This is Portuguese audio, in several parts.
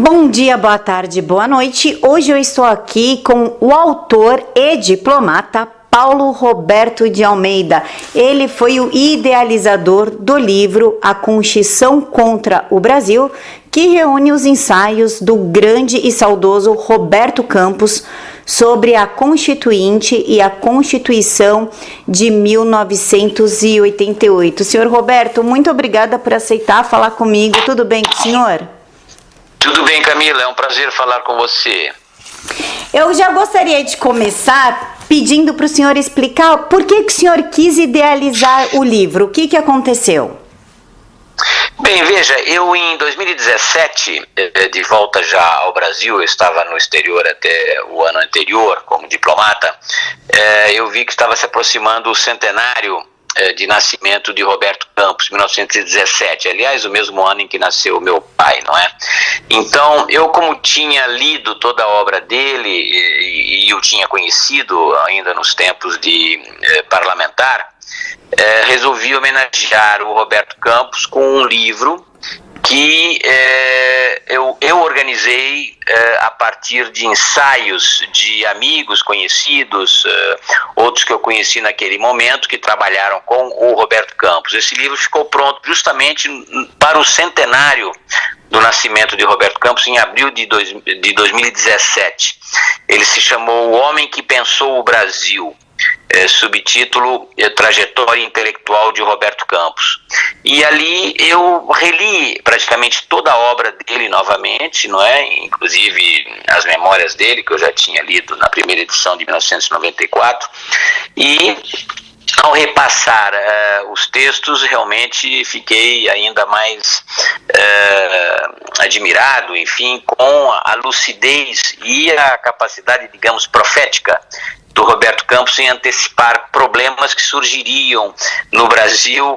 Bom dia, boa tarde, boa noite. Hoje eu estou aqui com o autor e diplomata Paulo Roberto de Almeida. Ele foi o idealizador do livro A Constituição contra o Brasil, que reúne os ensaios do grande e saudoso Roberto Campos sobre a Constituinte e a Constituição de 1988. Senhor Roberto, muito obrigada por aceitar falar comigo. Tudo bem com o senhor? Tudo bem, Camila, é um prazer falar com você. Eu já gostaria de começar pedindo para o senhor explicar por que o senhor quis idealizar o livro, o que aconteceu? Bem, veja, eu em 2017, de volta já ao Brasil, eu estava no exterior até o ano anterior como diplomata, eu vi que estava se aproximando o centenário de nascimento de Roberto Campos, 1917, aliás, o mesmo ano em que nasceu meu pai, não é? Então, eu como tinha lido toda a obra dele e o tinha conhecido ainda nos tempos de parlamentar, resolvi homenagear o Roberto Campos com um livro que eu organizei a partir de ensaios de amigos conhecidos, outros que eu conheci naquele momento, que trabalharam com o Roberto Campos. Esse livro ficou pronto justamente para o centenário do nascimento de Roberto Campos, em abril de 2017. Ele se chamou O Homem que Pensou o Brasil. Subtítulo Trajetória Intelectual de Roberto Campos. E ali eu reli praticamente toda a obra dele novamente, não é? Inclusive as memórias dele, que eu já tinha lido na primeira edição de 1994, e ao repassar os textos, realmente fiquei ainda mais admirado, enfim, com a lucidez e a capacidade, digamos, profética do Roberto Campos em antecipar problemas que surgiriam no Brasil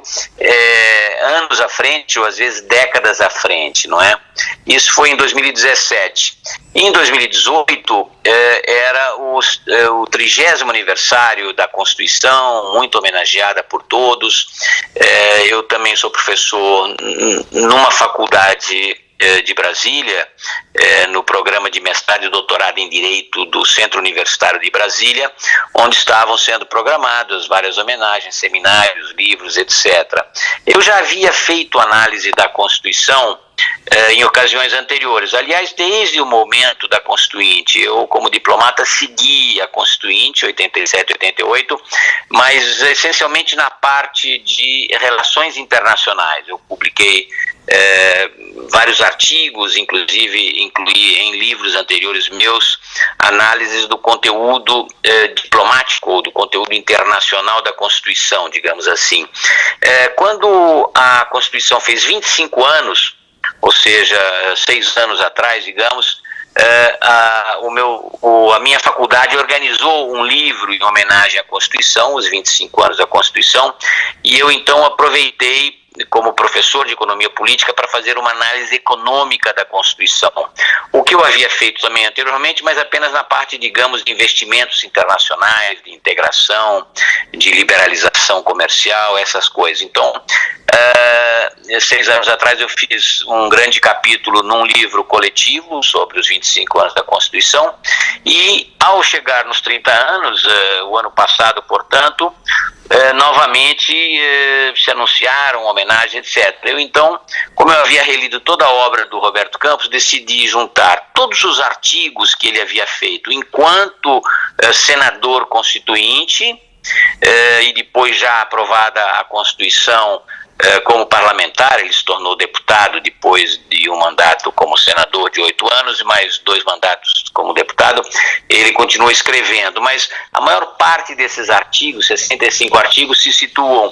anos à frente, ou às vezes décadas à frente, não é? Isso foi em 2017. Em 2018, era o 30º aniversário da Constituição, muito homenageada por todos. Eu também sou professor numa faculdade de Brasília, no programa de mestrado e doutorado em Direito do Centro Universitário de Brasília, onde estavam sendo programadas várias homenagens, seminários, livros, etc. Eu já havia feito análise da Constituição em ocasiões anteriores. Aliás, desde o momento da Constituinte, eu como diplomata segui a Constituinte, 87, 88, mas essencialmente na parte de relações internacionais. Eu publiquei vários artigos, inclusive incluí em livros anteriores meus análises do conteúdo diplomático ou do conteúdo internacional da Constituição, digamos assim. Quando a Constituição fez 25 anos, ou seja, 6 anos atrás, digamos, a minha faculdade organizou um livro em homenagem à Constituição, os 25 anos da Constituição, e eu então aproveitei como professor de economia política para fazer uma análise econômica da Constituição. O que eu havia feito também anteriormente, mas apenas na parte, digamos, de investimentos internacionais, de integração, de liberalização comercial, essas coisas. Então, 6 anos atrás eu fiz um grande capítulo num livro coletivo sobre os 25 anos da Constituição, e ao chegar nos 30 anos, o ano passado, portanto, novamente se anunciaram homenagens, etc. Eu então, como eu havia relido toda a obra do Roberto Campos, decidi juntar todos os artigos que ele havia feito enquanto senador constituinte, e depois já aprovada a Constituição como parlamentar. Ele se tornou deputado depois de um mandato como senador de 8 anos e mais 2 mandatos como deputado. Ele continua escrevendo, mas a maior parte desses artigos, 65 artigos, se situam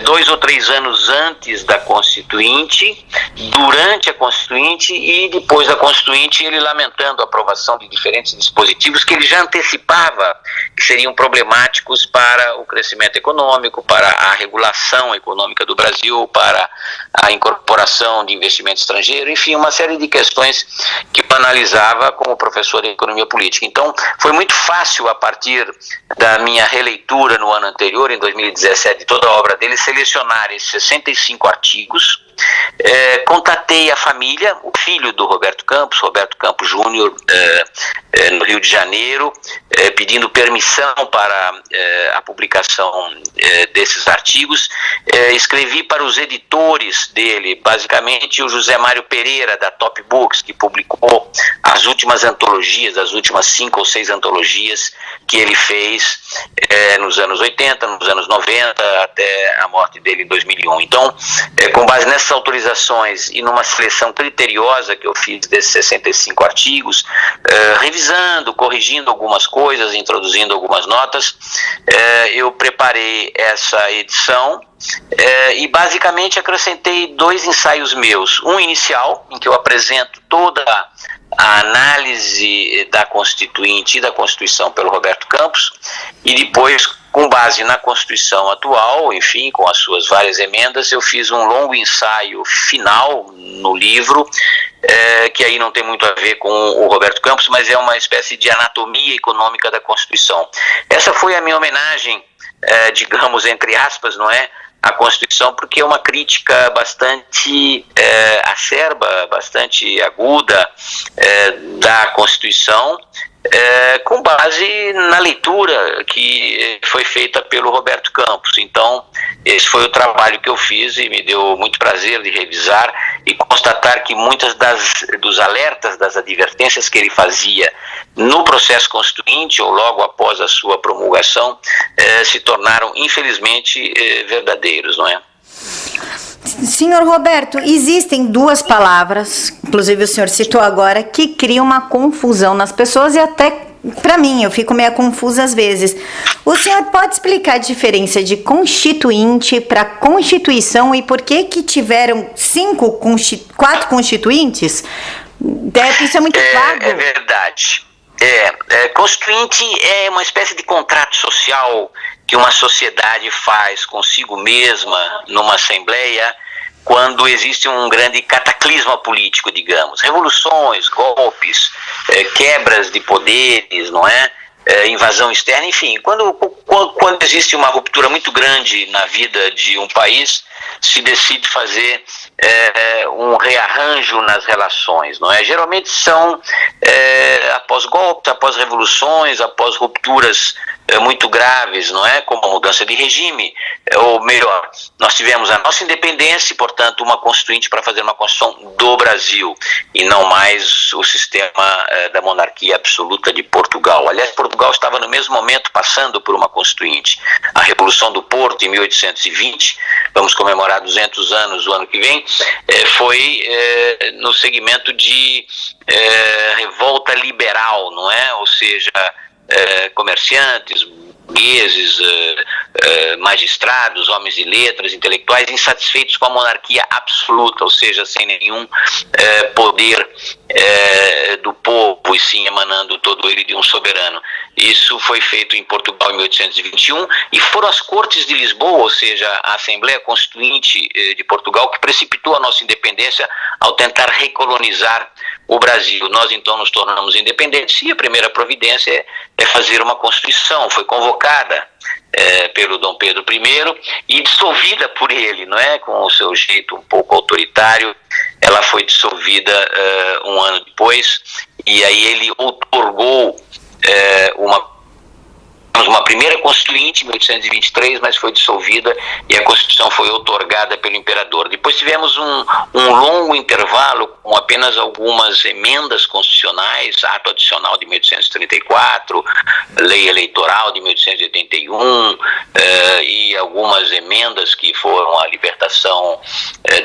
2 ou 3 anos antes da Constituinte, durante a Constituinte e depois da Constituinte, ele lamentando a aprovação de diferentes dispositivos que ele já antecipava que seriam problemáticos para o crescimento econômico, para a regulação econômica do Brasil, para a incorporação de investimento estrangeiro, enfim, uma série de questões que eu analisava como professor de economia política. Então, foi muito fácil, a partir da minha releitura no ano anterior, em 2017, de toda a obra dele, selecionar esses 65 artigos contatei a família, o filho do Roberto Campos Júnior, no Rio de Janeiro, pedindo permissão para a publicação desses artigos. Escrevi para os editores dele, basicamente o José Mário Pereira, da Top Books, que publicou as últimas antologias, as últimas 5 ou 6 antologias que ele fez nos anos 80, nos anos 90, até a morte dele em 2001. Então, com base nessas autorizações e numa seleção criteriosa que eu fiz desses 65 artigos, revisando, corrigindo algumas coisas, introduzindo algumas notas, eu preparei essa edição e basicamente acrescentei 2 ensaios meus. Um inicial, em que eu apresento toda a análise da Constituinte e da Constituição pelo Roberto Campos, e depois, com base na Constituição atual, enfim, com as suas várias emendas, eu fiz um longo ensaio final no livro, que aí não tem muito a ver com o Roberto Campos, mas é uma espécie de anatomia econômica da Constituição. Essa foi a minha homenagem, digamos, entre aspas, não é? A Constituição, porque é uma crítica bastante acerba, bastante aguda da Constituição, com base na leitura que foi feita pelo Roberto Campos. Então, esse foi o trabalho que eu fiz e me deu muito prazer de revisar e constatar que muitas dos alertas, das advertências que ele fazia no processo constituinte ou logo após a sua promulgação se tornaram, infelizmente, verdadeiros, não é? Senhor Roberto, existem 2 palavras, inclusive o senhor citou agora, que criam uma confusão nas pessoas e até para mim, eu fico meio confusa às vezes. O senhor pode explicar a diferença de constituinte para constituição e por que tiveram 4 constituintes? Isso é muito vago. É verdade. Constituinte é uma espécie de contrato social que uma sociedade faz consigo mesma numa assembleia quando existe um grande cataclisma político, digamos, revoluções, golpes, quebras de poderes, não é? Invasão externa, enfim, quando existe uma ruptura muito grande na vida de um país, se decide fazer um rearranjo nas relações, não é? Geralmente são após golpes, após revoluções, após rupturas muito graves, não é? Como a mudança de regime, ou melhor, nós tivemos a nossa independência e, portanto, uma constituinte para fazer uma Constituição do Brasil e não mais o sistema da monarquia absoluta de Portugal. Aliás, Portugal estava no mesmo momento passando por uma constituinte. A Revolução do Porto, em 1820, vamos comemorar 200 anos o ano que vem, foi no segmento de revolta liberal, não é? Ou seja, comerciantes, burgueses, magistrados, homens de letras, intelectuais insatisfeitos com a monarquia absoluta, ou seja, sem nenhum poder do povo, e sim emanando todo ele de um soberano. Isso foi feito em Portugal em 1821 e foram as Cortes de Lisboa, ou seja, a Assembleia Constituinte de Portugal, que precipitou a nossa independência ao tentar recolonizar o Brasil. Nós então nos tornamos independentes e a primeira providência é fazer uma Constituição. Foi convocada pelo Dom Pedro I e dissolvida por ele, não é? Com o seu jeito um pouco autoritário, ela foi dissolvida um ano depois, e aí ele outorgou uma primeira Constituinte em 1823, mas foi dissolvida e a Constituição foi outorgada pelo imperador. Depois tivemos um longo intervalo com apenas algumas emendas constitucionais, ato adicional de 1834, lei eleitoral de 1881 e algumas emendas que foram a libertação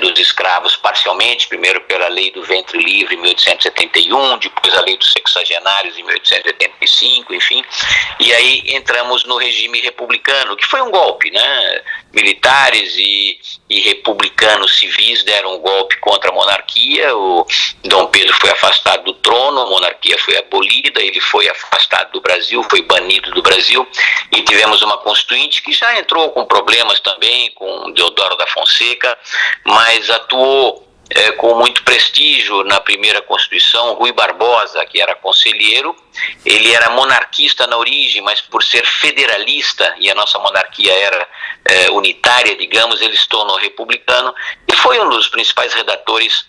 dos escravos parcialmente, primeiro pela lei do ventre livre em 1871, depois a lei dos sexagenários em 1885, enfim, e aí entramos no regime republicano, que foi um golpe, né? Militares e republicanos civis deram um golpe contra a monarquia, o Dom Pedro foi afastado do trono, a monarquia foi abolida, ele foi afastado do Brasil, foi banido do Brasil, e tivemos uma Constituinte que já entrou com problemas também, com Deodoro da Fonseca, mas atuou com muito prestígio na primeira Constituição, Rui Barbosa, que era conselheiro. Ele era monarquista na origem, mas por ser federalista, e a nossa monarquia era unitária, digamos, ele se tornou republicano e foi um dos principais redatores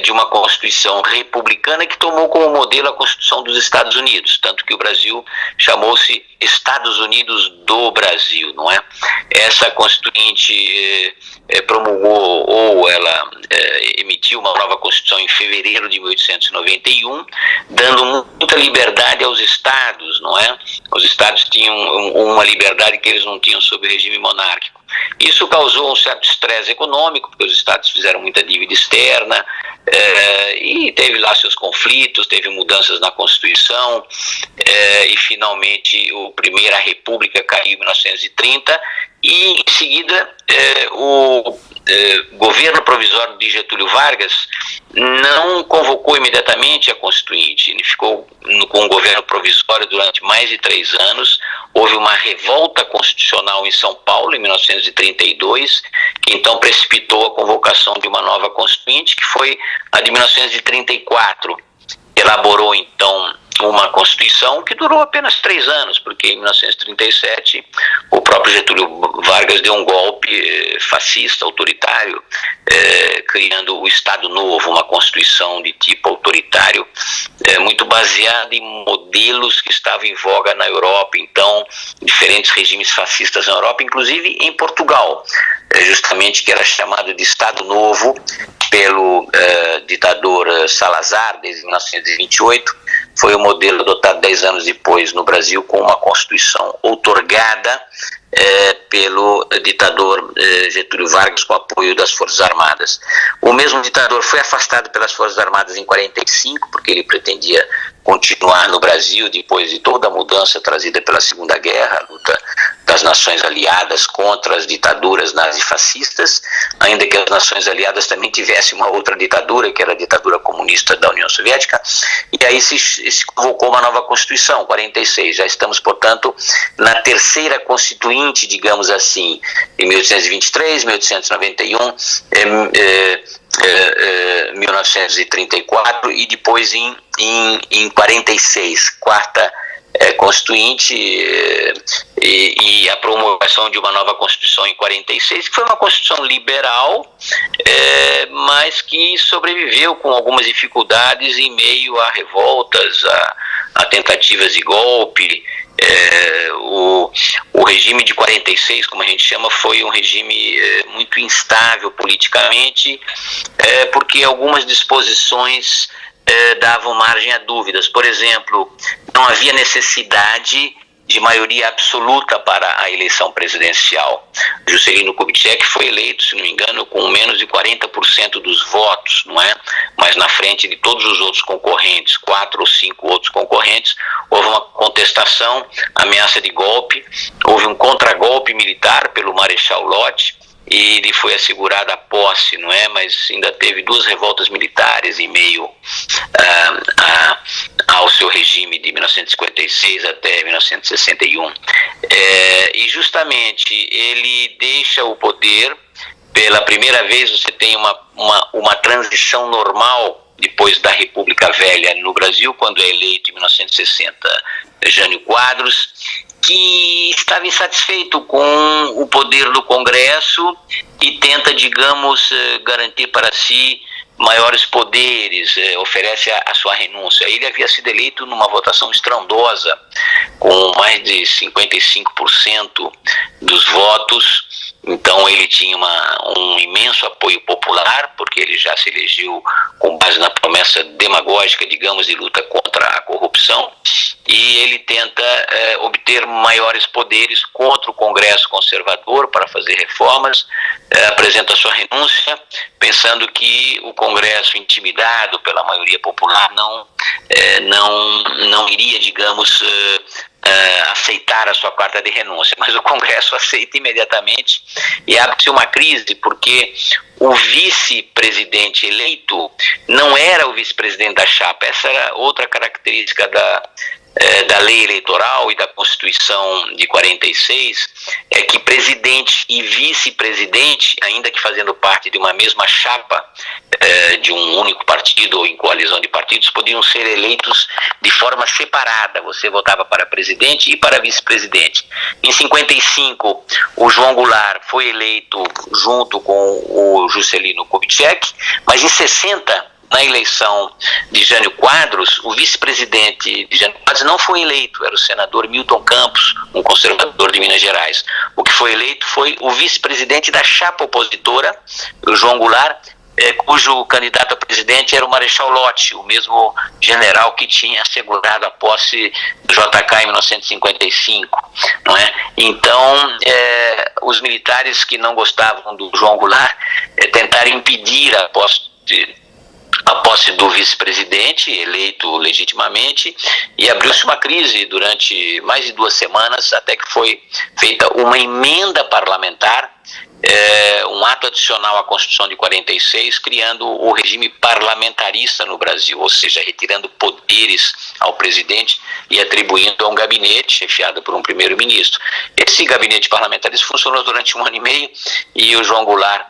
de uma Constituição republicana que tomou como modelo a Constituição dos Estados Unidos, tanto que o Brasil chamou-se Estados Unidos do Brasil, não é? Essa Constituinte promulgou, ou ela emitiu uma nova Constituição em fevereiro de 1891, dando muita liberdade aos estados, não é? Os estados tinham uma liberdade que eles não tinham sob o regime monárquico. Isso causou um certo estresse econômico, porque os estados fizeram muita dívida externa, e teve lá seus conflitos, teve mudanças na Constituição, e finalmente a Primeira República caiu em 1930, e em seguida o governo provisório de Getúlio Vargas não convocou imediatamente a Constituinte. Ele ficou com o governo provisório durante mais de 3 anos. Houve uma revolta constitucional em São Paulo em 1932, que então precipitou a convocação de uma nova Constituinte, que foi a de 1934. Elaborou então uma Constituição que durou apenas 3 anos, porque em 1937 o próprio Getúlio Vargas deu um golpe fascista, autoritário, criando o Estado Novo, uma Constituição de tipo autoritário, muito baseada em modelos que estavam em voga na Europa, então, diferentes regimes fascistas na Europa, inclusive em Portugal, justamente, que era chamado de Estado Novo pelo ditador Salazar, desde 1928, foi o modelo adotado 10 anos depois no Brasil, com uma Constituição outorgada pelo ditador Getúlio Vargas, com apoio das Forças Armadas. O mesmo ditador foi afastado pelas Forças Armadas em 1945, porque ele pretendia continuar no Brasil depois de toda a mudança trazida pela Segunda Guerra, a luta das nações aliadas contra as ditaduras nazifascistas, ainda que as nações aliadas também tivessem uma outra ditadura, que era a ditadura comunista da União Soviética, e aí se convocou uma nova Constituição, 46. Já estamos, portanto, na terceira Constituinte, digamos assim, em 1823, 1891, 1934 e depois em 46, quarta Constituinte, e a promulgação de uma nova Constituição em 46, que foi uma Constituição liberal, mas que sobreviveu com algumas dificuldades em meio a revoltas, a tentativas de golpe. O regime de 46, como a gente chama, foi um regime muito instável politicamente, porque algumas disposições davam margem a dúvidas. Por exemplo, não havia necessidade de maioria absoluta para a eleição presidencial. Juscelino Kubitschek foi eleito, se não me engano, com menos de 40% dos votos, não é? Mas na frente de todos os outros concorrentes, 4 ou 5 outros concorrentes, houve uma contestação, ameaça de golpe, houve um contragolpe militar pelo Marechal Lott, e lhe foi assegurada a posse, não é? Mas ainda teve 2 revoltas militares em meio ao seu regime de 1956 até 1961. E justamente ele deixa o poder. Pela primeira vez você tem uma transição normal depois da República Velha no Brasil, quando é eleito em 1960 Jânio Quadros, que estava insatisfeito com o poder do Congresso e tenta, digamos, garantir para si maiores poderes, oferece a sua renúncia. Ele havia sido eleito numa votação estrondosa, com mais de 55% dos votos, então ele tinha um imenso apoio popular, porque ele já se elegeu com base na promessa demagógica, digamos, de luta contra a corrupção, e ele tenta obter maiores poderes contra o Congresso conservador para fazer reformas, apresenta sua renúncia, pensando que o Congresso, intimidado pela maioria popular, não iria, digamos, aceitar a sua carta de renúncia, mas o Congresso aceita imediatamente e abre-se uma crise, porque o vice-presidente eleito não era o vice-presidente da chapa. Essa era outra característica da lei eleitoral e da Constituição de 46 é que presidente e vice-presidente, ainda que fazendo parte de uma mesma chapa de um único partido ou em coalizão de partidos, podiam ser eleitos de forma separada. Você votava para presidente e para vice-presidente. Em 55, o João Goulart foi eleito junto com o Juscelino Kubitschek, mas em 60, na eleição de Jânio Quadros, o vice-presidente de Jânio Quadros não foi eleito, era o senador Milton Campos, um conservador de Minas Gerais. O que foi eleito foi o vice-presidente da chapa opositora, o João Goulart, cujo candidato a presidente era o Marechal Lott, o mesmo general que tinha assegurado a posse do JK em 1955, não é? Então, os militares que não gostavam do João Goulart tentaram impedir a posse do vice-presidente, eleito legitimamente, e abriu-se uma crise durante mais de 2 semanas, até que foi feita uma emenda parlamentar, um ato adicional à Constituição de 46, criando o regime parlamentarista no Brasil, ou seja, retirando poderes ao presidente e atribuindo a um gabinete chefiado por um primeiro-ministro. Esse gabinete parlamentarista funcionou durante 1 ano e meio, e o João Goulart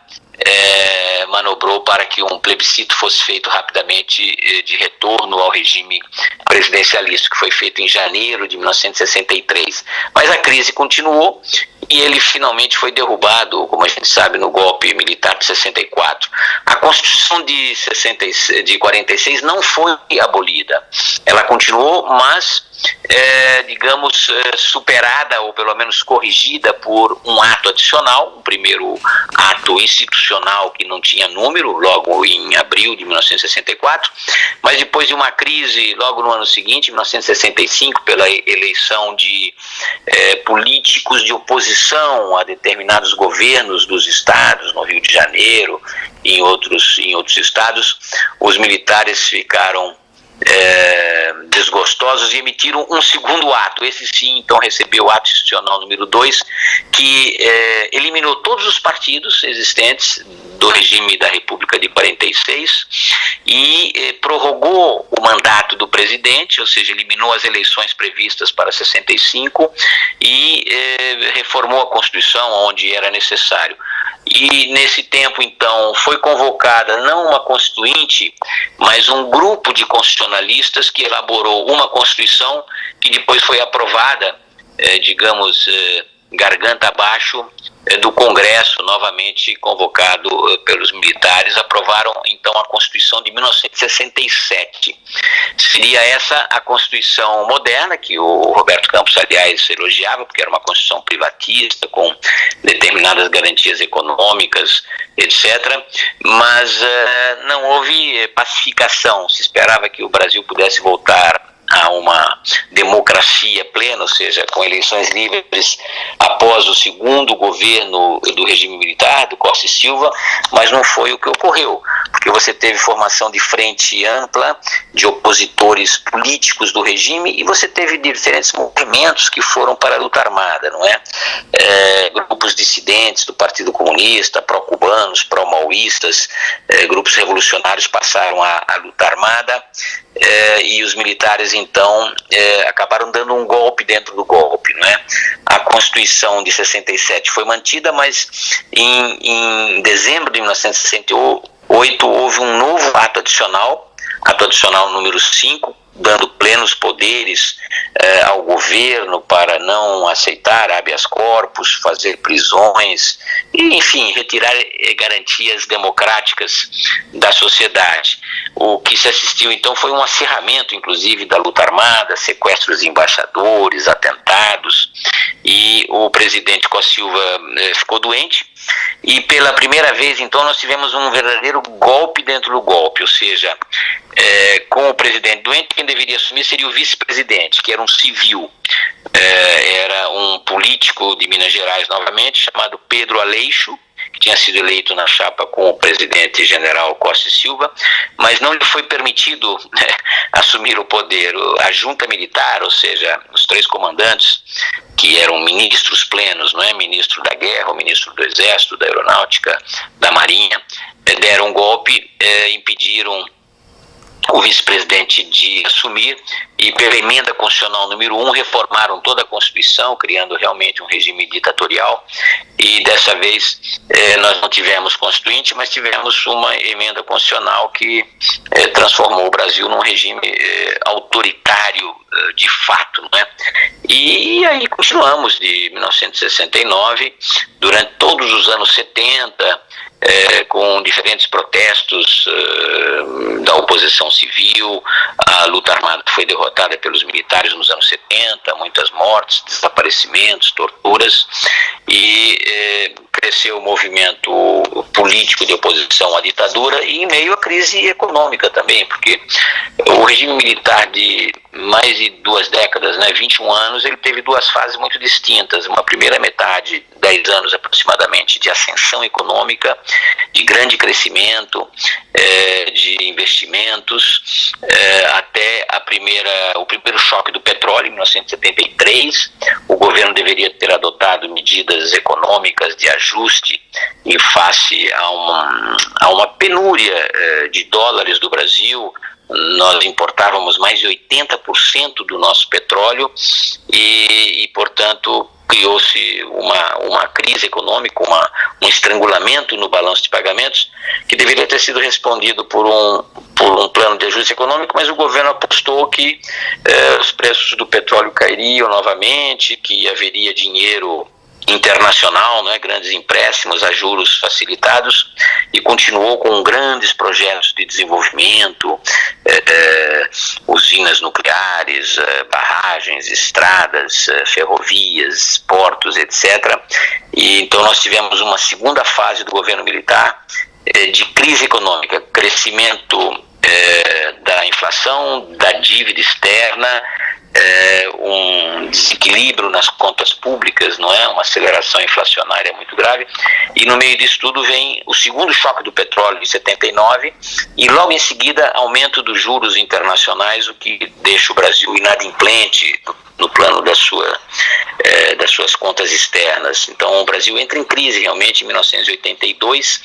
manobrou para que um plebiscito fosse feito rapidamente de retorno ao regime presidencialista, que foi feito em janeiro de 1963. Mas a crise continuou e ele finalmente foi derrubado, como a gente sabe, no golpe militar de 64. A Constituição de 46 não foi abolida. Ela continuou, mas digamos, superada ou pelo menos corrigida por um ato adicional, um primeiro ato institucional que não tinha número, logo em abril de 1964, mas depois de uma crise logo no ano seguinte, 1965, pela eleição de políticos de oposição a determinados governos dos estados, no Rio de Janeiro e em outros estados, os militares ficaram desgostosos e emitiram um segundo ato. Esse sim, então, recebeu o ato institucional número 2, que eliminou todos os partidos existentes do regime da República de 46 e prorrogou o mandato do presidente, ou seja, eliminou as eleições previstas para 65 e reformou a Constituição onde era necessário. E nesse tempo, então, foi convocada não uma constituinte, mas um grupo de constitucionalistas que elaborou uma Constituição que depois foi aprovada, digamos, garganta abaixo do Congresso, novamente convocado pelos militares. Aprovaram então a Constituição de 1967. Seria essa a Constituição moderna, que o Roberto Campos, aliás, elogiava, porque era uma Constituição privatista, com determinadas garantias econômicas, etc. Mas não houve pacificação. Se esperava que o Brasil pudesse voltar a uma democracia plena, ou seja, com eleições livres após o segundo governo do regime militar, do Costa e Silva, mas não foi o que ocorreu, porque você teve formação de frente ampla, de opositores políticos do regime, e você teve diferentes movimentos que foram para a luta armada, não é? Grupos dissidentes do Partido Comunista, pró-cubanos, pró-maoístas, grupos revolucionários passaram a luta armada, e os militares então acabaram dando um golpe dentro do golpe, não é? A Constituição de 67 foi mantida, mas em dezembro de 1968 houve um novo ato adicional número 5, dando plenos poderes ao governo para não aceitar habeas corpus, fazer prisões, e, enfim, retirar garantias democráticas da sociedade. O que se assistiu, então, foi um acirramento, inclusive, da luta armada, sequestros de embaixadores, atentados, e o presidente Costa Silva ficou doente, e pela primeira vez, então, nós tivemos um verdadeiro golpe dentro do golpe, ou seja, com o presidente doente, quem deveria assumir seria o vice-presidente, que era um civil, era um político de Minas Gerais novamente, chamado Pedro Aleixo, que tinha sido eleito na chapa com o presidente general Costa e Silva, mas não lhe foi permitido assumir o poder. A junta militar, ou seja, os 3 comandantes, que eram ministros plenos, não é? Ministro da Guerra, o ministro do Exército, da Aeronáutica, da Marinha, deram um golpe, impediram o vice-presidente de assumir e, pela emenda constitucional número 1, reformaram toda a Constituição, criando realmente um regime ditatorial. E dessa vez nós não tivemos constituinte, mas tivemos uma emenda constitucional que transformou o Brasil num regime autoritário de fato, não é? E aí continuamos de 1969, durante todos os anos 70, com diferentes protestos da oposição civil. A luta armada foi derrotada pelos militares nos anos 70, muitas mortes, desaparecimentos, torturas, e cresceu o movimento político de oposição à ditadura, e em meio à crise econômica também, porque o regime militar de mais de 2 décadas, 21 anos, ele teve 2 fases muito distintas. Uma primeira metade, 10 anos aproximadamente, de ascensão econômica, de grande crescimento, de investimentos, até o primeiro choque do petróleo, em 1973. O governo deveria ter adotado medidas econômicas de ajuste em face a uma penúria de dólares do Brasil. Nós importávamos mais de 80% do nosso petróleo e portanto, criou-se uma crise econômica, um estrangulamento no balanço de pagamentos, que deveria ter sido respondido por um plano de ajuste econômico, mas o governo apostou que os preços do petróleo cairiam novamente, que haveria dinheiro internacional, grandes empréstimos a juros facilitados, e continuou com grandes projetos de desenvolvimento, usinas nucleares, barragens, estradas, ferrovias, portos, etc. E então nós tivemos uma segunda fase do governo militar de crise econômica, crescimento da inflação, da dívida externa, um desequilíbrio nas contas públicas, uma aceleração inflacionária muito grave, e no meio disso tudo vem o segundo choque do petróleo em 79, e logo em seguida aumento dos juros internacionais, o que deixa o Brasil inadimplente no plano das suas contas externas. Então o Brasil entra em crise realmente em 1982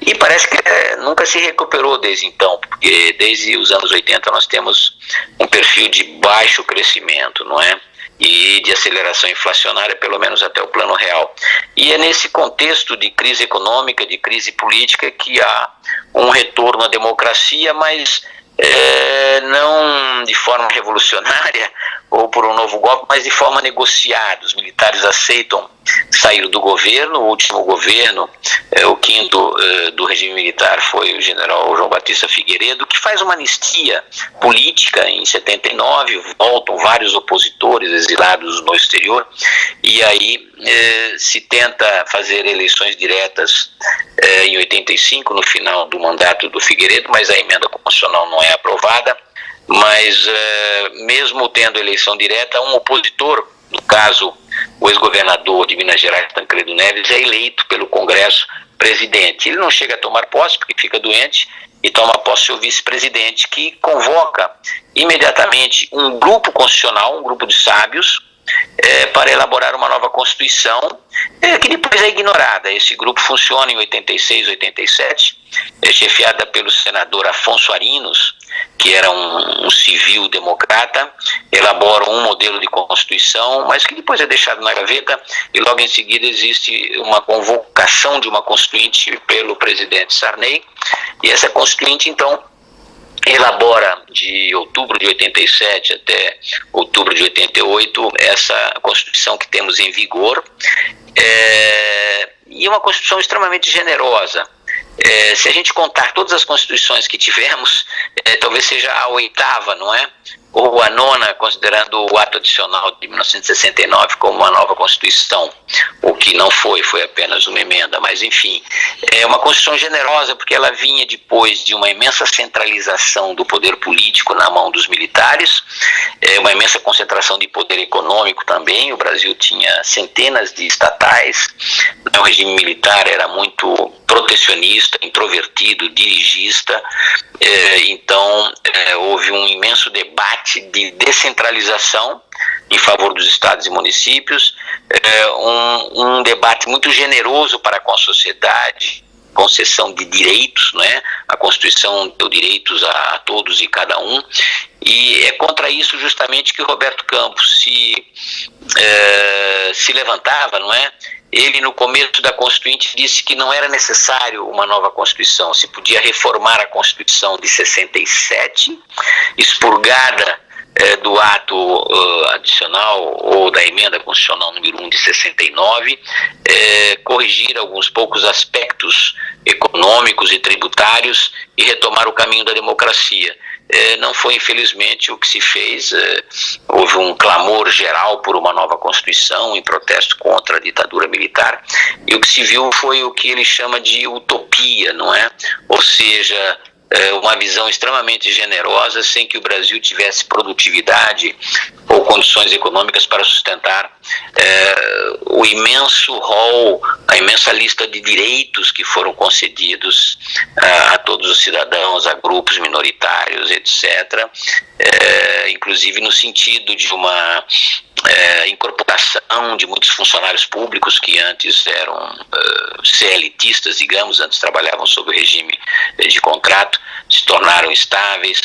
e parece que nunca se recuperou desde então, porque desde os anos 80 nós temos um perfil de baixo crescimento, e de aceleração inflacionária, pelo menos até o plano real. E é nesse contexto de crise econômica, de crise política, que há um retorno à democracia, mas não de forma revolucionária ou por um novo golpe, mas de forma negociada. Os militares aceitam sair do governo. O último governo, o quinto do regime militar, foi o general João Batista Figueiredo, que faz uma anistia política em 79, voltam vários opositores exilados no exterior, e aí se tenta fazer eleições diretas em 85, no final do mandato do Figueiredo, mas a emenda constitucional não é aprovada. Mas mesmo tendo eleição direta, um opositor, no caso o ex-governador de Minas Gerais, Tancredo Neves, é eleito pelo Congresso presidente. Ele não chega a tomar posse porque fica doente, e toma posse o vice-presidente, que convoca imediatamente um grupo constitucional, um grupo de sábios, para elaborar uma nova Constituição, que depois é ignorada. Esse grupo funciona em 86, 87, chefiada pelo senador Afonso Arinos, que era um civil democrata, elabora um modelo de Constituição, mas que depois é deixado na gaveta, e logo em seguida existe uma convocação de uma Constituinte pelo presidente Sarney, e essa Constituinte, então, elabora de outubro de 87 até outubro de 88 essa Constituição que temos em vigor, e é uma Constituição extremamente generosa. Se a gente contar todas as constituições que tivemos, talvez seja a 8ª, não é? Ou a 9ª, considerando o ato adicional de 1969 como uma nova Constituição, o que não foi apenas uma emenda, mas enfim, é uma Constituição generosa porque ela vinha depois de uma imensa centralização do poder político na mão dos militares, uma imensa concentração de poder econômico também. O Brasil tinha centenas de estatais, o regime militar era muito protecionista, introvertido, dirigista, então houve um imenso debate de descentralização em favor dos estados e municípios, um debate muito generoso para com a sociedade, concessão de direitos, não é? A Constituição deu direitos a todos e cada um, e é contra isso justamente que o Roberto Campos se levantava, não é? Ele, no começo da Constituinte, disse que não era necessário uma nova Constituição, se podia reformar a Constituição de 67, expurgada do ato adicional ou da emenda constitucional número 1 de 69, corrigir alguns poucos aspectos econômicos e tributários e retomar o caminho da democracia. Não foi, infelizmente, o que se fez. Houve um clamor geral por uma nova Constituição em protesto contra a ditadura militar, e o que se viu foi o que ele chama de utopia, não é? Ou seja, uma visão extremamente generosa, sem que o Brasil tivesse produtividade ou condições econômicas para sustentar o imenso rol, a imensa lista de direitos que foram concedidos a todos os cidadãos, a grupos minoritários, etc., inclusive no sentido de uma incorporação de muitos funcionários públicos que antes eram CLTistas, digamos, antes trabalhavam sob o regime de contrato, se tornaram estáveis,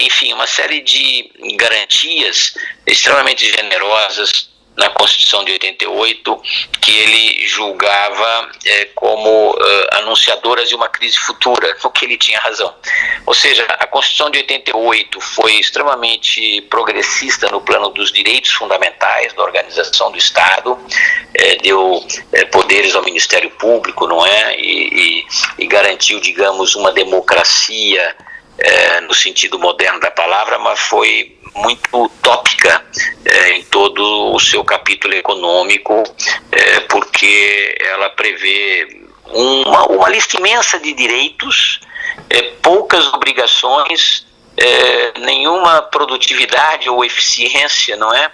enfim, uma série de garantias extremamente generosas na Constituição de 88, que ele julgava como anunciadoras de uma crise futura, no que ele tinha razão. Ou seja, a Constituição de 88 foi extremamente progressista no plano dos direitos fundamentais, da organização do Estado, deu poderes ao Ministério Público, não é? E garantiu, digamos, uma democracia no sentido moderno da palavra, mas foi muito utópica em todo o seu capítulo econômico, porque ela prevê uma lista imensa de direitos, poucas obrigações, nenhuma produtividade ou eficiência, não é?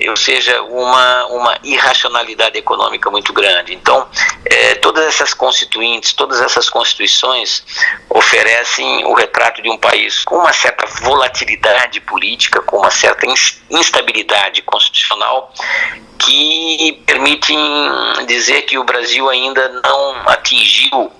Ou seja, uma irracionalidade econômica muito grande. Então, todas essas constituintes, todas essas constituições oferecem o retrato de um país com uma certa volatilidade política, com uma certa instabilidade constitucional, que permitem dizer que o Brasil ainda não atingiu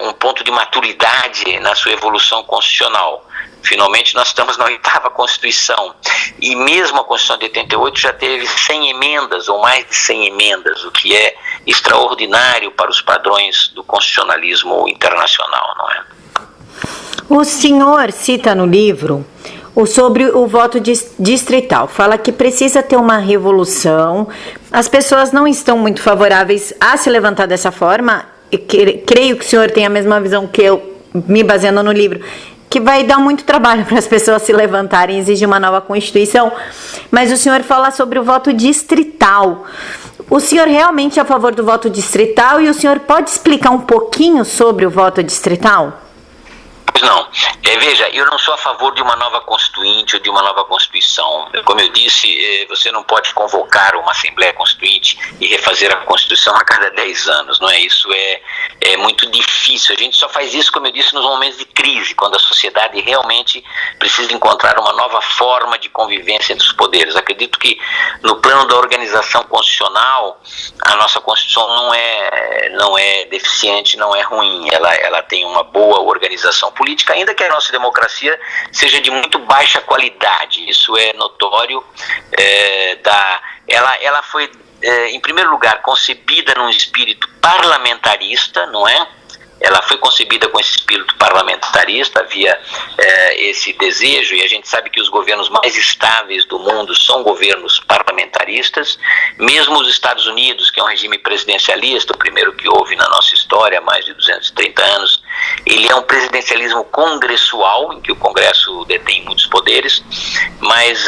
um ponto de maturidade na sua evolução constitucional. Finalmente nós estamos na 8ª Constituição, e mesmo a Constituição de 88 já teve 100 emendas, ou mais de 100 emendas, o que é extraordinário para os padrões do constitucionalismo internacional, não é? O senhor cita no livro sobre o voto distrital, fala que precisa ter uma revolução, as pessoas não estão muito favoráveis a se levantar dessa forma, creio que o senhor tem a mesma visão que eu, me baseando no livro, que vai dar muito trabalho para as pessoas se levantarem, exige uma nova Constituição, mas o senhor fala sobre o voto distrital. O senhor realmente é a favor do voto distrital, e o senhor pode explicar um pouquinho sobre o voto distrital? Não, veja, eu não sou a favor de uma nova Constituinte ou de uma nova Constituição. Como eu disse, você não pode convocar uma Assembleia Constituinte e refazer a Constituição a cada 10 anos, não é? Isso é muito difícil. A gente só faz isso, como eu disse, nos momentos de crise, quando a sociedade realmente precisa encontrar uma nova forma de convivência entre os poderes. Acredito que no plano da organização constitucional, a nossa Constituição não é deficiente, não é ruim. Ela tem uma boa organização política, ainda que a nossa democracia seja de muito baixa qualidade. Isso é notório. Ela foi, em primeiro lugar, concebida num espírito parlamentarista, não é? Ela foi concebida com esse espírito parlamentarista, havia esse desejo, e a gente sabe que os governos mais estáveis do mundo são governos parlamentaristas. Mesmo os Estados Unidos, que é um regime presidencialista, o primeiro que houve na nossa história há mais de 230 anos, ele é um presidencialismo congressual, em que o Congresso detém muitos poderes, mas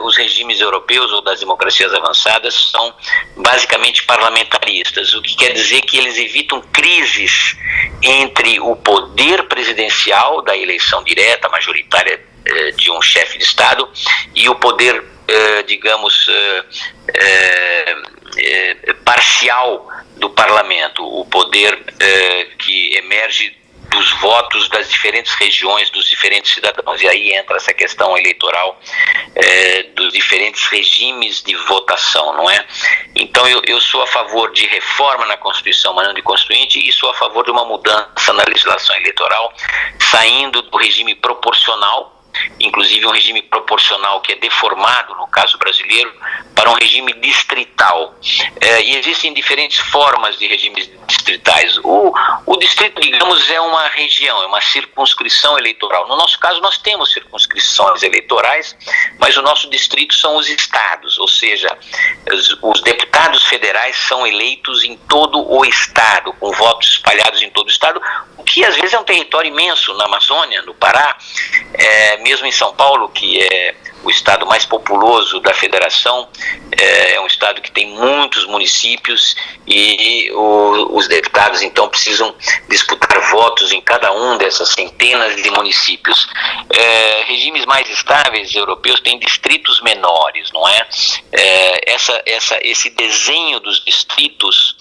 os regimes europeus ou das democracias avançadas são basicamente parlamentaristas, o que quer dizer que eles evitam crises entre o poder presidencial da eleição direta, majoritária de um chefe de Estado, e o poder, digamos, parcial do parlamento, o poder que emerge dos votos das diferentes regiões, dos diferentes cidadãos. E aí entra essa questão eleitoral dos diferentes regimes de votação, não é? Então eu sou a favor de reforma na Constituição, mas não de Constituinte, e sou a favor de uma mudança na legislação eleitoral, saindo do regime proporcional, inclusive um regime proporcional que é deformado, no caso brasileiro, para um regime distrital. E existem diferentes formas de regimes distritais. O distrito, digamos, é uma região, é uma circunscrição eleitoral. No nosso caso, nós temos circunscrições eleitorais, mas o nosso distrito são os estados, ou seja, os deputados federais são eleitos em todo o estado, com votos espalhados em todo o estado, o que às vezes é um território imenso na Amazônia, no Pará, mesmo em São Paulo, que é o estado mais populoso da federação, é um estado que tem muitos municípios e os deputados então precisam disputar votos em cada um dessas centenas de municípios. Regimes mais estáveis europeus têm distritos menores, não é? Esse desenho dos distritos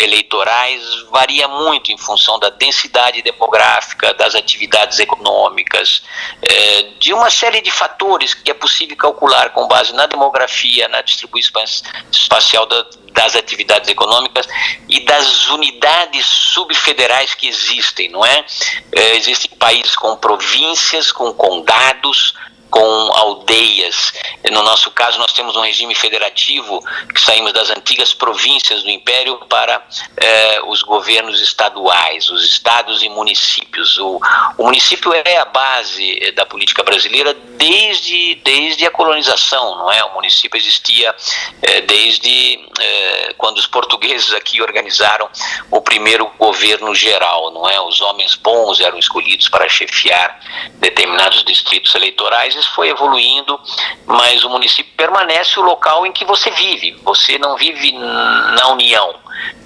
eleitorais varia muito em função da densidade demográfica, das atividades econômicas, de uma série de fatores que é possível calcular com base na demografia, na distribuição espacial das atividades econômicas e das unidades subfederais que existem, não é? Existem países com províncias, com condados, com aldeias. No nosso caso, nós temos um regime federativo, que saímos das antigas províncias do Império para os governos estaduais, os estados e municípios. O município é a base da política brasileira desde a colonização, não é? O município existia desde quando os portugueses aqui organizaram o primeiro governo geral, não é? Os homens bons eram escolhidos para chefiar determinados distritos eleitorais. Isso foi evoluindo, mas o município permanece o local em que você vive. Você não vive na União,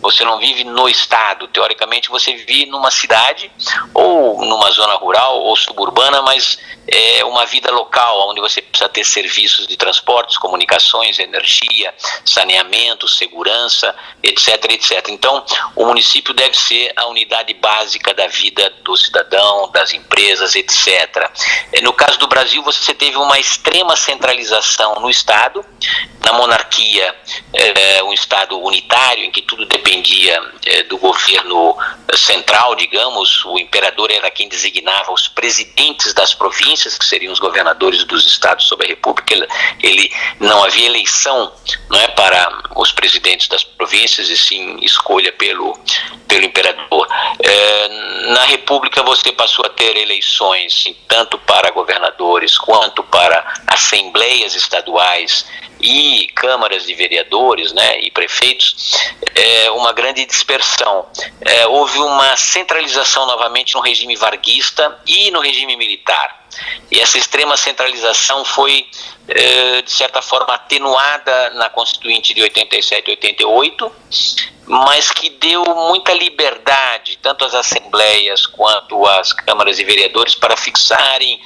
você não vive no estado. Teoricamente você vive numa cidade ou numa zona rural ou suburbana, mas é uma vida local, onde você precisa ter serviços de transportes, comunicações, energia, saneamento, segurança, etc, etc. Então, o município deve ser a unidade básica da vida do cidadão, das empresas, etc. No caso do Brasil, você teve uma extrema centralização no Estado, na monarquia, um Estado unitário, em que tudo dependia do governo central, digamos. O imperador era quem designava os presidentes das províncias, que seriam os governadores dos estados sob a república. Ele não havia eleição, não é, para os presidentes das províncias, e sim escolha pelo imperador. Na república você passou a ter eleições tanto para governadores quanto para assembleias estaduais e câmaras de vereadores, né, e prefeitos, uma grande dispersão. Houve uma centralização novamente no regime varguista e no regime militar. E essa extrema centralização foi, de certa forma, atenuada na Constituinte de 87 e 88, mas que deu muita liberdade, tanto às assembleias quanto às câmaras de vereadores, para fixarem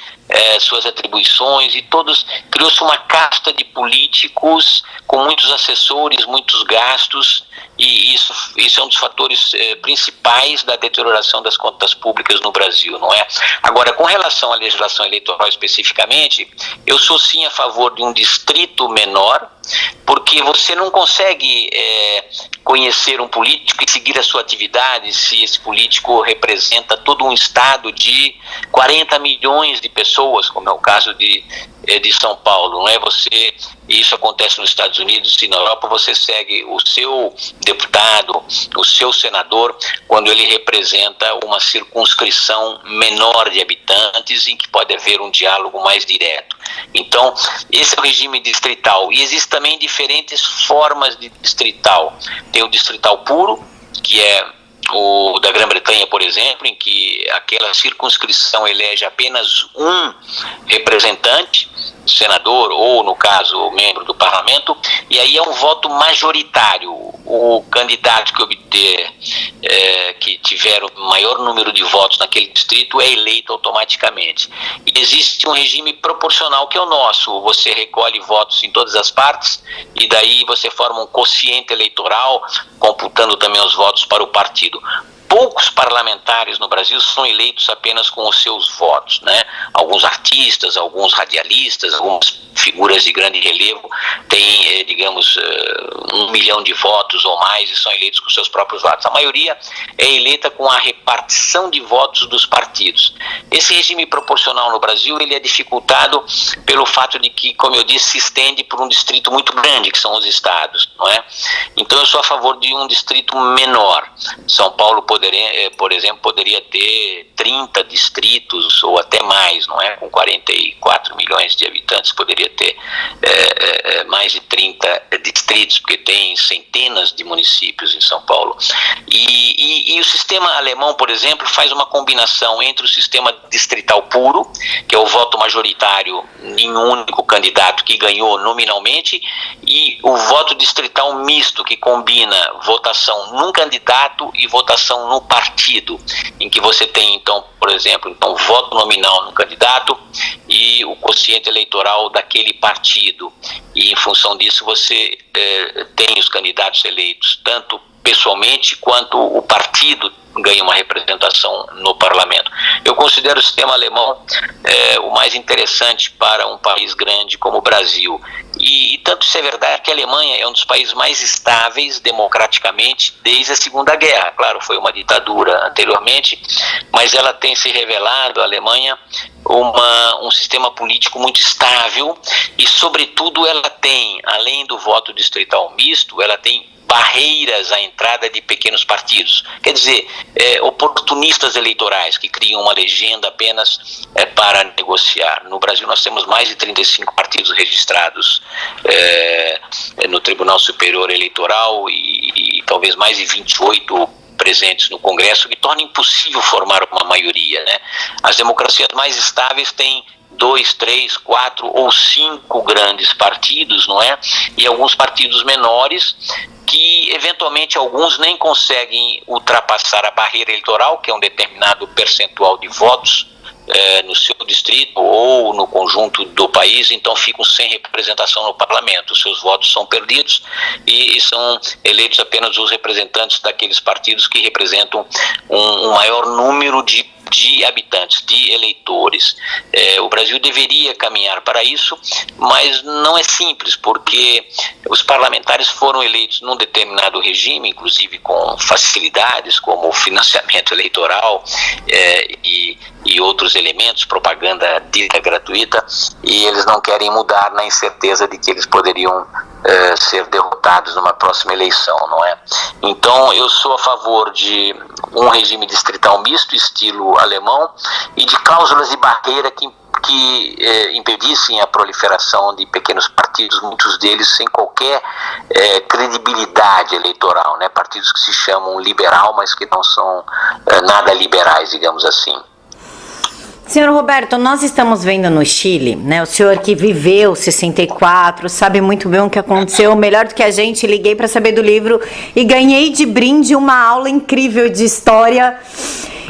suas atribuições, e criou-se uma casta de políticos com muitos assessores, muitos gastos, e isso é um dos fatores principais da deterioração das contas públicas no Brasil, não é? Agora, com relação à legislação eleitoral especificamente, eu sou sim a favor de um distrito menor, porque você não consegue conhecer um político e seguir a sua atividade se esse político representa todo um estado de 40 milhões de pessoas, como é o caso de São Paulo, não é? Isso acontece nos Estados Unidos e na Europa. Você segue o seu deputado, o seu senador, quando ele representa uma circunscrição menor de habitantes, em que pode haver um diálogo mais direto. Então, esse é o regime distrital. E existem também diferentes formas de distrital. Tem o distrital puro, que é o da Grã-Bretanha, por exemplo, em que aquela circunscrição elege apenas um representante, senador ou, no caso, membro do parlamento, e aí é um voto majoritário. O candidato que tiver o maior número de votos naquele distrito é eleito automaticamente. E existe um regime proporcional, que é o nosso. Você recolhe votos em todas as partes e daí você forma um quociente eleitoral, computando também os votos para o partido. poucos parlamentares no Brasil são eleitos apenas com os seus votos, né? Alguns artistas, alguns radialistas, algumas figuras de grande relevo têm, digamos, 1 milhão de votos ou mais e são eleitos com seus próprios votos. A maioria é eleita com a repartição de votos dos partidos. Esse regime proporcional no Brasil, ele é dificultado pelo fato de que, como eu disse, se estende por um distrito muito grande, que são os estados, não é? Então eu sou a favor de um distrito menor. São Paulo, por exemplo, poderia ter 30 distritos ou até mais, não é? Com 44 milhões de habitantes, poderia ter mais de 30 distritos, porque tem centenas de municípios em São Paulo. E o sistema alemão, por exemplo, faz uma combinação entre o sistema distrital puro, que é o voto majoritário em um único candidato que ganhou nominalmente, e o voto distrital misto, que combina votação num candidato e votação no partido, em que você tem, então, por exemplo, voto nominal no candidato e o quociente eleitoral daquele partido. E, em função disso, você tem os candidatos eleitos, tanto pessoalmente quanto o partido ganha uma representação no parlamento. Eu considero o sistema alemão o mais interessante para um país grande como o Brasil. E tanto isso é verdade que a Alemanha é um dos países mais estáveis democraticamente desde a Segunda Guerra. Claro, foi uma ditadura anteriormente, mas ela tem se revelado, a Alemanha, um sistema político muito estável e, sobretudo, ela tem, além do voto distrital misto, ela tem barreiras à entrada de pequenos partidos, quer dizer, oportunistas eleitorais que criam uma legenda apenas para negociar. No Brasil nós temos mais de 35 partidos registrados no Tribunal Superior Eleitoral e talvez mais de 28 presentes no Congresso, que torna impossível formar uma maioria, né? As democracias mais estáveis têm 2, 3, 4 ou 5 grandes partidos, não é? E alguns partidos menores que, eventualmente, alguns nem conseguem ultrapassar a barreira eleitoral, que é um determinado percentual de votos no seu distrito ou no conjunto do país, então ficam sem representação no parlamento. Os seus votos são perdidos e são eleitos apenas os representantes daqueles partidos que representam um maior número de habitantes, de eleitores. O Brasil deveria caminhar para isso, mas não é simples, porque os parlamentares foram eleitos num determinado regime, inclusive com facilidades como o financiamento eleitoral e outros elementos, propaganda dita gratuita, e eles não querem mudar na incerteza de que eles poderiam ser derrotados numa próxima eleição, não é? Então eu sou a favor de um regime distrital misto, estilo alemão, e de cláusulas de barreira que impedissem a proliferação de pequenos partidos, muitos deles sem qualquer credibilidade eleitoral, né? Partidos que se chamam liberal, mas que não são nada liberais, digamos assim. Senhor Roberto, nós estamos vendo no Chile, né? O senhor que viveu 64, sabe muito bem o que aconteceu, melhor do que a gente. Liguei para saber do livro e ganhei de brinde uma aula incrível de história.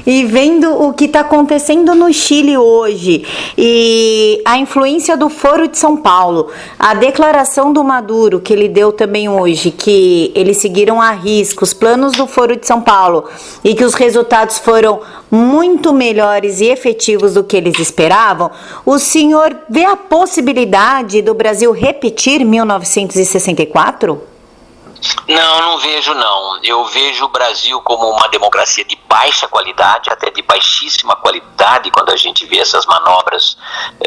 E vendo o que está acontecendo no Chile hoje e a influência do Foro de São Paulo, a declaração do Maduro que ele deu também hoje, que eles seguiram à risca os planos do Foro de São Paulo e que os resultados foram muito melhores e efetivos do que eles esperavam, o senhor vê a possibilidade do Brasil repetir 1964? Não vejo não. Eu vejo o Brasil como uma democracia de baixa qualidade, até de baixíssima qualidade, quando a gente vê essas manobras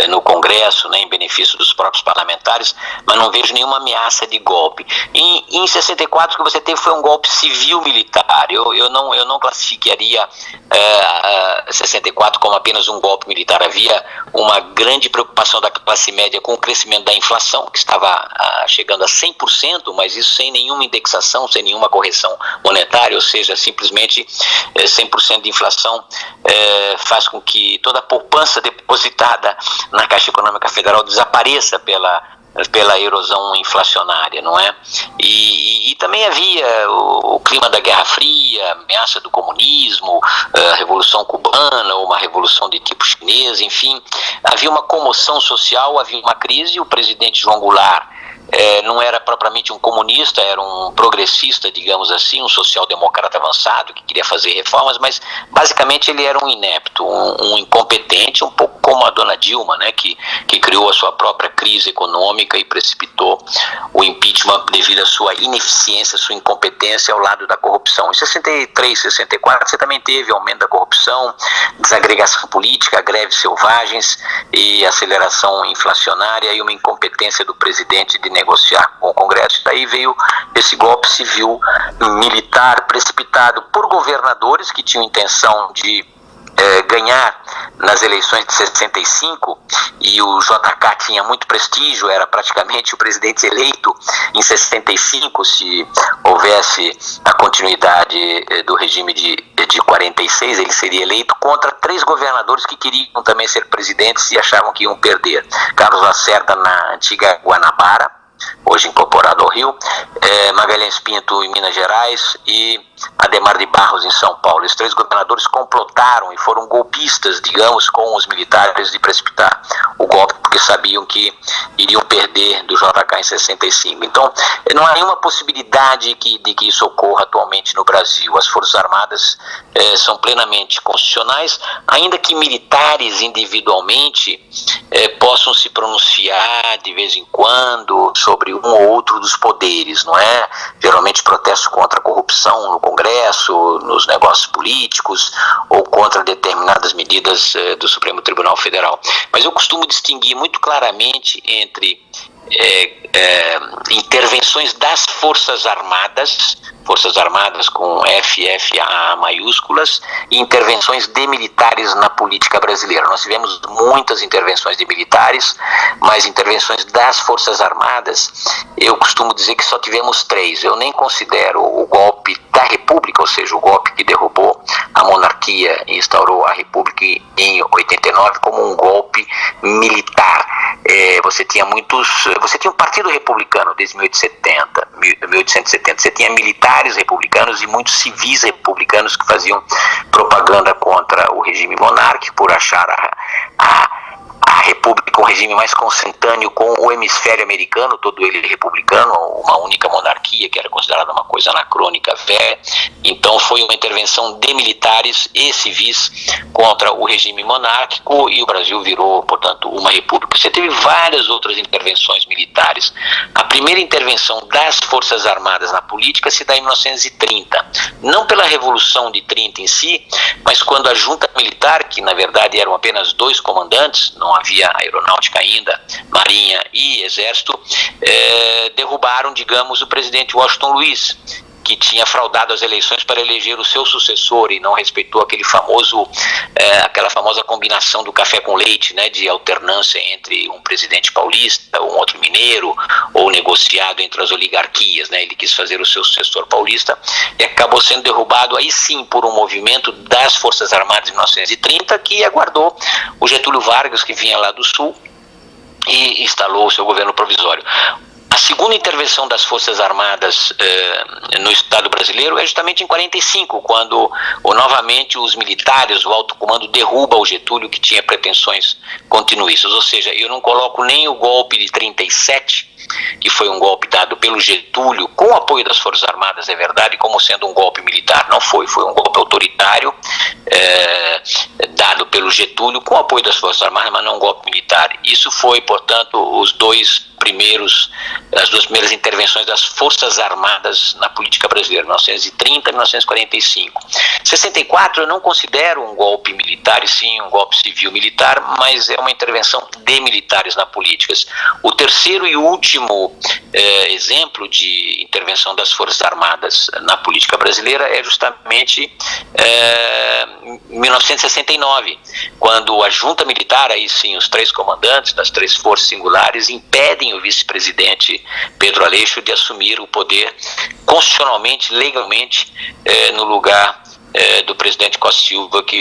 no Congresso, né, em benefício dos próprios parlamentares, mas não vejo nenhuma ameaça de golpe. Em 64 o que você teve foi um golpe civil-militar. Eu não classificaria 64 como apenas um golpe militar. Havia uma grande preocupação da classe média com o crescimento da inflação, que estava chegando a 100%, mas isso sem nenhuma indexação, sem nenhuma correção monetária, ou seja, simplesmente 100% de inflação faz com que toda a poupança depositada na Caixa Econômica Federal desapareça pela erosão inflacionária, não é? E também havia o clima da Guerra Fria, a ameaça do comunismo, a Revolução Cubana, ou uma revolução de tipo chinês, enfim, havia uma comoção social, havia uma crise. O presidente João Goulart não era propriamente um comunista, era um progressista, digamos assim, um social-democrata avançado que queria fazer reformas, mas basicamente ele era um inepto, um incompetente, um pouco como a dona Dilma, né, que criou a sua própria crise econômica e precipitou o impeachment devido à sua ineficiência, sua incompetência ao lado da corrupção. Em 63, 64, você também teve aumento da corrupção, desagregação política, greves selvagens e aceleração inflacionária e uma incompetência do presidente de negociar com o Congresso. Daí veio esse golpe civil militar precipitado por governadores que tinham intenção de ganhar nas eleições de 65, e o JK tinha muito prestígio, era praticamente o presidente eleito em 65, se houvesse a continuidade do regime de 46, ele seria eleito contra 3 governadores que queriam também ser presidentes e achavam que iam perder. Carlos Lacerda na antiga Guanabara, hoje incorporado ao Rio, Magalhães Pinto em Minas Gerais e Adhemar de Barros em São Paulo. Os 3 governadores complotaram e foram golpistas, digamos, com os militares de precipitar o golpe, porque sabiam que iriam perder do JK em 65. Então, não há nenhuma possibilidade de que isso ocorra atualmente no Brasil. As Forças Armadas são plenamente constitucionais, ainda que militares individualmente possam se pronunciar de vez em quando sobre um ou outro dos poderes, não é? Geralmente protestos contra a corrupção no Congresso, nos negócios políticos ou contra determinadas medidas do Supremo Tribunal Federal. Mas eu costumo distinguir muito claramente entre intervenções das Forças Armadas com FFA maiúsculas, e intervenções de militares na política brasileira. Nós tivemos muitas intervenções de militares, mas intervenções das Forças Armadas, eu costumo dizer que só tivemos 3. Eu nem considero o golpe da República, ou seja, o golpe que derrubou a monarquia e instaurou a República em 89, como um golpe militar. Você tinha um partido republicano desde 1870, você tinha militares republicanos e muitos civis republicanos que faziam propaganda contra o regime monárquico por achar a República um regime mais consentâneo com o hemisfério americano, todo ele republicano, uma única monarquia que era considerada uma coisa anacrônica, velha. Então foi uma intervenção de militares e civis contra o regime monárquico e o Brasil virou, portanto, uma república. Você teve várias outras intervenções militares. A primeira intervenção das Forças Armadas na política se dá em 1930, não pela Revolução de 30 em si, mas quando a junta militar, que na verdade eram apenas 2 comandantes, não havia aeronáutica ainda, marinha e exército, derrubaram, digamos, o presidente Washington Luiz, que tinha fraudado as eleições para eleger o seu sucessor e não respeitou aquela famosa combinação do café com leite, né, de alternância entre um presidente paulista, um outro mineiro, ou negociado entre as oligarquias, né. Ele quis fazer o seu sucessor paulista e acabou sendo derrubado aí sim por um movimento das Forças Armadas em 1930, que aguardou o Getúlio Vargas, que vinha lá do Sul, e instalou o seu governo provisório. A segunda intervenção das Forças Armadas no Estado brasileiro é justamente em 45, quando novamente os militares, o alto comando derruba o Getúlio, que tinha pretensões continuistas. Ou seja, eu não coloco nem o golpe de 37, que foi um golpe dado pelo Getúlio, com o apoio das Forças Armadas, é verdade, como sendo um golpe militar. Não foi um golpe autoritário, dado pelo Getúlio, com o apoio das Forças Armadas, mas não um golpe militar. Isso foi, portanto, as 2 primeiras intervenções das Forças Armadas na política brasileira, 1930 e 1945. 64 eu não considero um golpe militar, e sim um golpe civil-militar, mas é uma intervenção de militares na política. O terceiro e último exemplo de intervenção das Forças Armadas na política brasileira é justamente 1969, quando a junta militar, aí sim os 3 comandantes das 3 forças singulares, impedem o vice-presidente Pedro Aleixo de assumir o poder constitucionalmente, legalmente, no lugar do presidente Costa Silva, que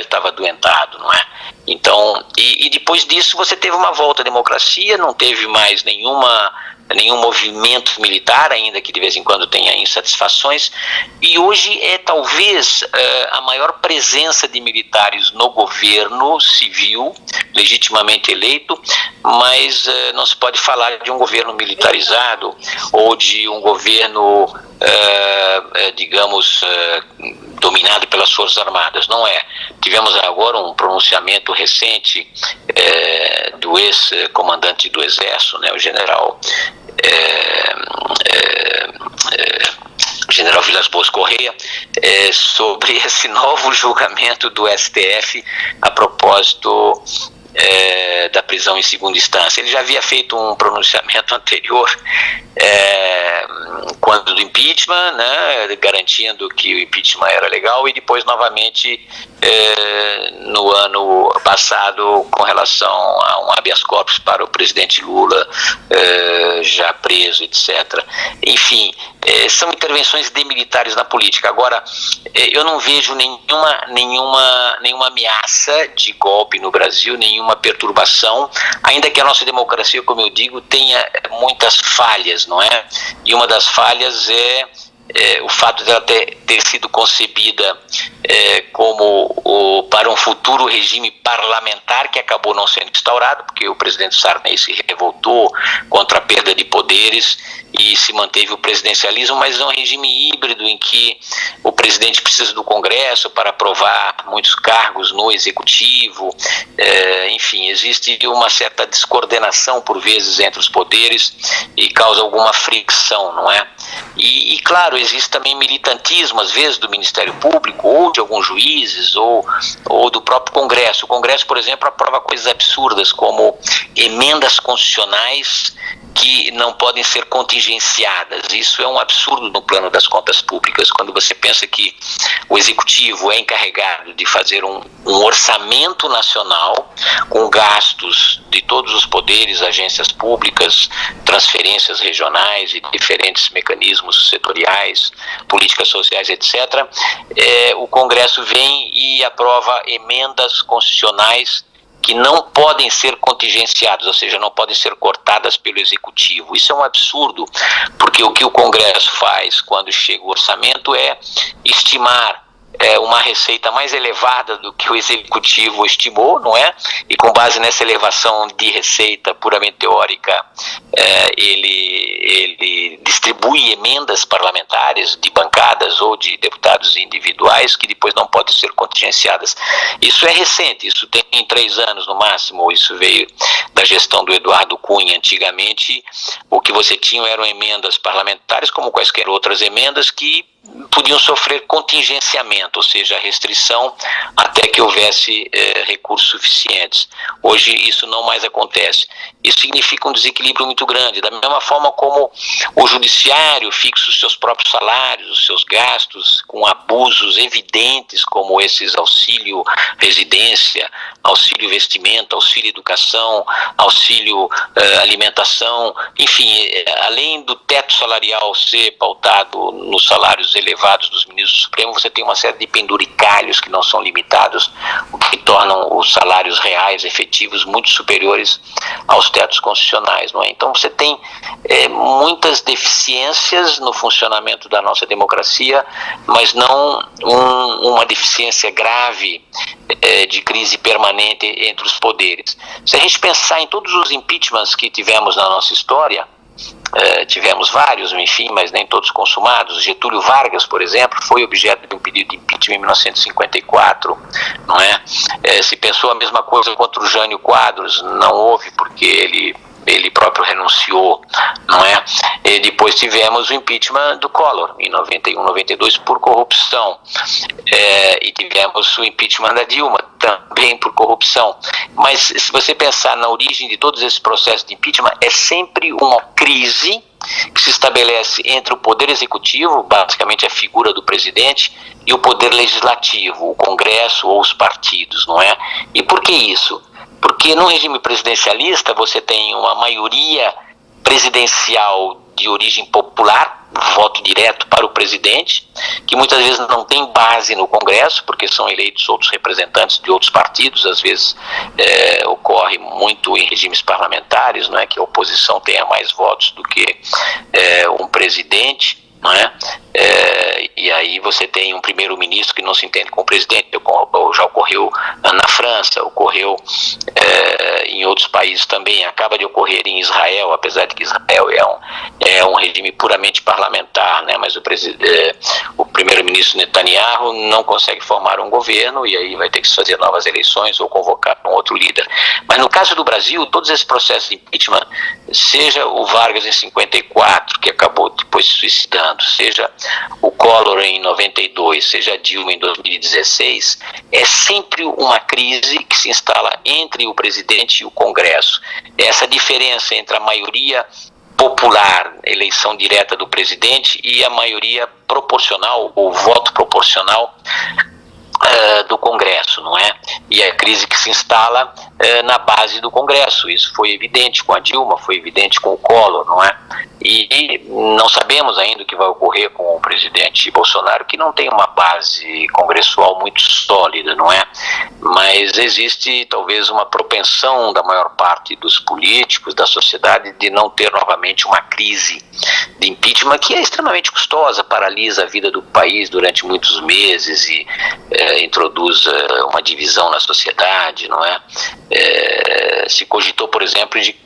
estava adoentado, não é? Então, e depois disso você teve uma volta à democracia, não teve mais nenhuma nenhum movimento militar, ainda que de vez em quando tenha insatisfações, e hoje é talvez a maior presença de militares no governo civil, legitimamente eleito, mas não se pode falar de um governo militarizado ou de um governo, digamos, dominado pelas Forças Armadas, não é. Tivemos agora um pronunciamento recente do ex-comandante do Exército, né, o general Vilas Boas Correia, sobre esse novo julgamento do STF a propósito da prisão em segunda instância. Ele já havia feito um pronunciamento anterior, quando do impeachment, né, garantindo que o impeachment era legal, e depois novamente no ano passado com relação a um habeas corpus para o presidente Lula, já preso, etc. Enfim, são intervenções de militares na política. Agora, eu não vejo nenhuma ameaça de golpe no Brasil, nenhuma perturbação, ainda que a nossa democracia, como eu digo, tenha muitas falhas, não é? E uma das falhas é o fato de ela ter sido concebida para um futuro regime parlamentar, que acabou não sendo instaurado, porque o presidente Sarney se revoltou contra a perda de poderes e se manteve o presidencialismo, mas é um regime híbrido em que o presidente precisa do Congresso para aprovar muitos cargos no executivo. Enfim, existe uma certa descoordenação por vezes entre os poderes e causa alguma fricção, não é? E claro, existe também militantismo, às vezes, do Ministério Público, ou de alguns juízes, ou do próprio Congresso. O Congresso, por exemplo, aprova coisas absurdas, como emendas constitucionais que não podem ser contingenciadas. Isso é um absurdo no plano das contas públicas, quando você pensa que o Executivo é encarregado de fazer um orçamento nacional com gastos de todos os poderes, agências públicas, transferências regionais e diferentes mecanismos setoriais, políticas sociais, etc. O Congresso vem e aprova emendas constitucionais que não podem ser contingenciadas, ou seja, não podem ser cortadas pelo Executivo. Isso é um absurdo, porque o que o Congresso faz quando chega o orçamento é estimar uma receita mais elevada do que o Executivo estimou, não é? E com base nessa elevação de receita puramente teórica, ele distribui emendas parlamentares de bancadas ou de deputados individuais que depois não podem ser contingenciadas. Isso é recente, isso tem 3 anos no máximo, isso veio da gestão do Eduardo Cunha. Antigamente, o que você tinha eram emendas parlamentares, como quaisquer outras emendas, que podiam sofrer contingenciamento, ou seja, restrição até que houvesse recursos suficientes. Hoje isso não mais acontece. Isso significa um desequilíbrio muito grande, da mesma forma como o judiciário fixa os seus próprios salários, os seus gastos, com abusos evidentes como esses auxílio residência, auxílio vestimenta, auxílio educação, auxílio alimentação, enfim, além do teto salarial ser pautado nos salários elevados dos ministros do Supremo, você tem uma série de penduricalhos que não são limitados, o que tornam os salários reais, efetivos, muito superiores aos tetos constitucionais, não é? Então você tem muitas deficiências no funcionamento da nossa democracia, mas não uma deficiência grave de crise permanente entre os poderes. Se a gente pensar em todos os impeachments que tivemos na nossa história, tivemos vários, enfim, mas nem todos consumados. Getúlio Vargas, por exemplo, foi objeto de um pedido de impeachment em 1954, não é? Se pensou a mesma coisa contra o Jânio Quadros, não houve, porque ele próprio renunciou, não é? E depois tivemos o impeachment do Collor, em 91, 92, por corrupção. E tivemos o impeachment da Dilma, também por corrupção. Mas se você pensar na origem de todos esses processos de impeachment, é sempre uma crise que se estabelece entre o poder executivo, basicamente a figura do presidente, e o poder legislativo, o Congresso ou os partidos, não é? E por que isso? Porque no regime presidencialista você tem uma maioria presidencial de origem popular, voto direto para o presidente, que muitas vezes não tem base no Congresso, porque são eleitos outros representantes de outros partidos, às vezes ocorre muito em regimes parlamentares, não é, que a oposição tenha mais votos do que um presidente, não é? E aí você tem um primeiro-ministro que não se entende com o presidente, já ocorreu na França, ocorreu em outros países também, acaba de ocorrer em Israel, apesar de que Israel é um regime puramente parlamentar, né? Mas o primeiro-ministro Netanyahu não consegue formar um governo e aí vai ter que se fazer novas eleições ou convocar um outro líder. Mas no caso do Brasil, todos esses processos de impeachment, seja o Vargas em 54, que acabou depois se suicidando, seja o Collor em 92, seja a Dilma em 2016, é sempre uma crise que se instala entre o presidente e o Congresso. Essa diferença entre a maioria popular, eleição direta do presidente, e a maioria proporcional, ou voto proporcional do Congresso, não é? E a crise que se instala na base do Congresso. Isso foi evidente com a Dilma, foi evidente com o Collor, não é? E não sabemos ainda o que vai ocorrer com o presidente Bolsonaro, que não tem uma base congressual muito sólida, não é? Mas existe talvez uma propensão da maior parte dos políticos, da sociedade, de não ter novamente uma crise de impeachment, que é extremamente custosa, paralisa a vida do país durante muitos meses e introduz uma divisão na sociedade, não é? Se cogitou, por exemplo, de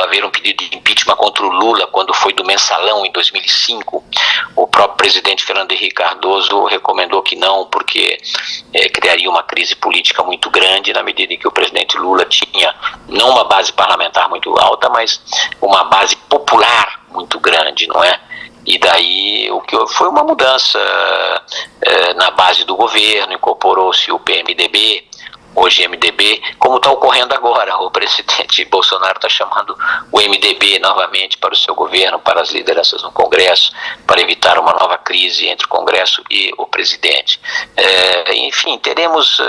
haver um pedido de impeachment contra o Lula quando foi do Mensalão em 2005. O próprio presidente Fernando Henrique Cardoso recomendou que não, porque criaria uma crise política muito grande, na medida em que o presidente Lula tinha não uma base parlamentar muito alta, mas uma base popular muito grande, não é? E daí o que foi uma mudança na base do governo, incorporou-se o PMDB, hoje MDB, como está ocorrendo agora. O presidente Bolsonaro está chamando o MDB novamente para o seu governo, para as lideranças no Congresso, para evitar uma nova crise entre o Congresso e o presidente. Enfim, teremos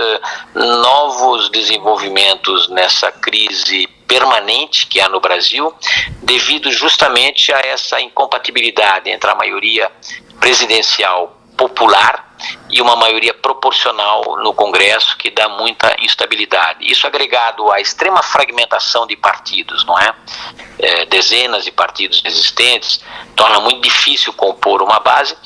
novos desenvolvimentos nessa crise permanente que há no Brasil, devido justamente a essa incompatibilidade entre a maioria presidencial popular e uma maioria proporcional no Congresso, que dá muita instabilidade. Isso agregado à extrema fragmentação de partidos, não é? Dezenas de partidos existentes, torna muito difícil compor uma base,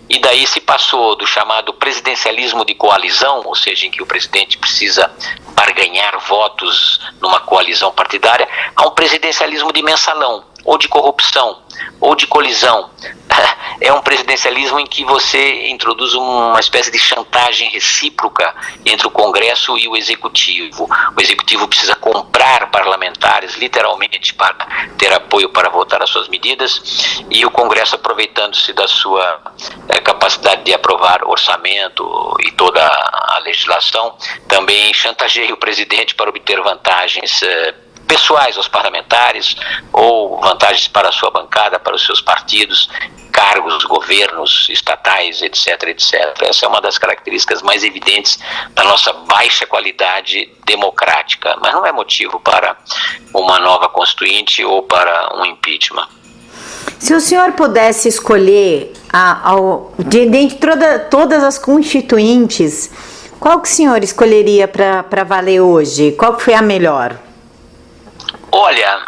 e daí se passou do chamado presidencialismo de coalizão, ou seja, em que o presidente precisa barganhar votos numa coalizão partidária, a um presidencialismo de mensalão, ou de corrupção, ou de colisão. É um presidencialismo em que você introduz uma espécie de chantagem recíproca entre o Congresso e o Executivo. O Executivo precisa comprar parlamentares, literalmente, para ter apoio para votar as suas medidas, e o Congresso, aproveitando-se da sua capacidade de aprovar orçamento e toda a legislação, também chantageia o presidente para obter vantagens pessoais aos parlamentares, ou vantagens para a sua bancada, para os seus partidos, cargos, governos estatais, etc, etc. Essa é uma das características mais evidentes da nossa baixa qualidade democrática, mas não é motivo para uma nova Constituinte ou para um impeachment. Se o senhor pudesse escolher dentre todas as constituintes, qual que o senhor escolheria para valer hoje? Qual que foi a melhor? Olha,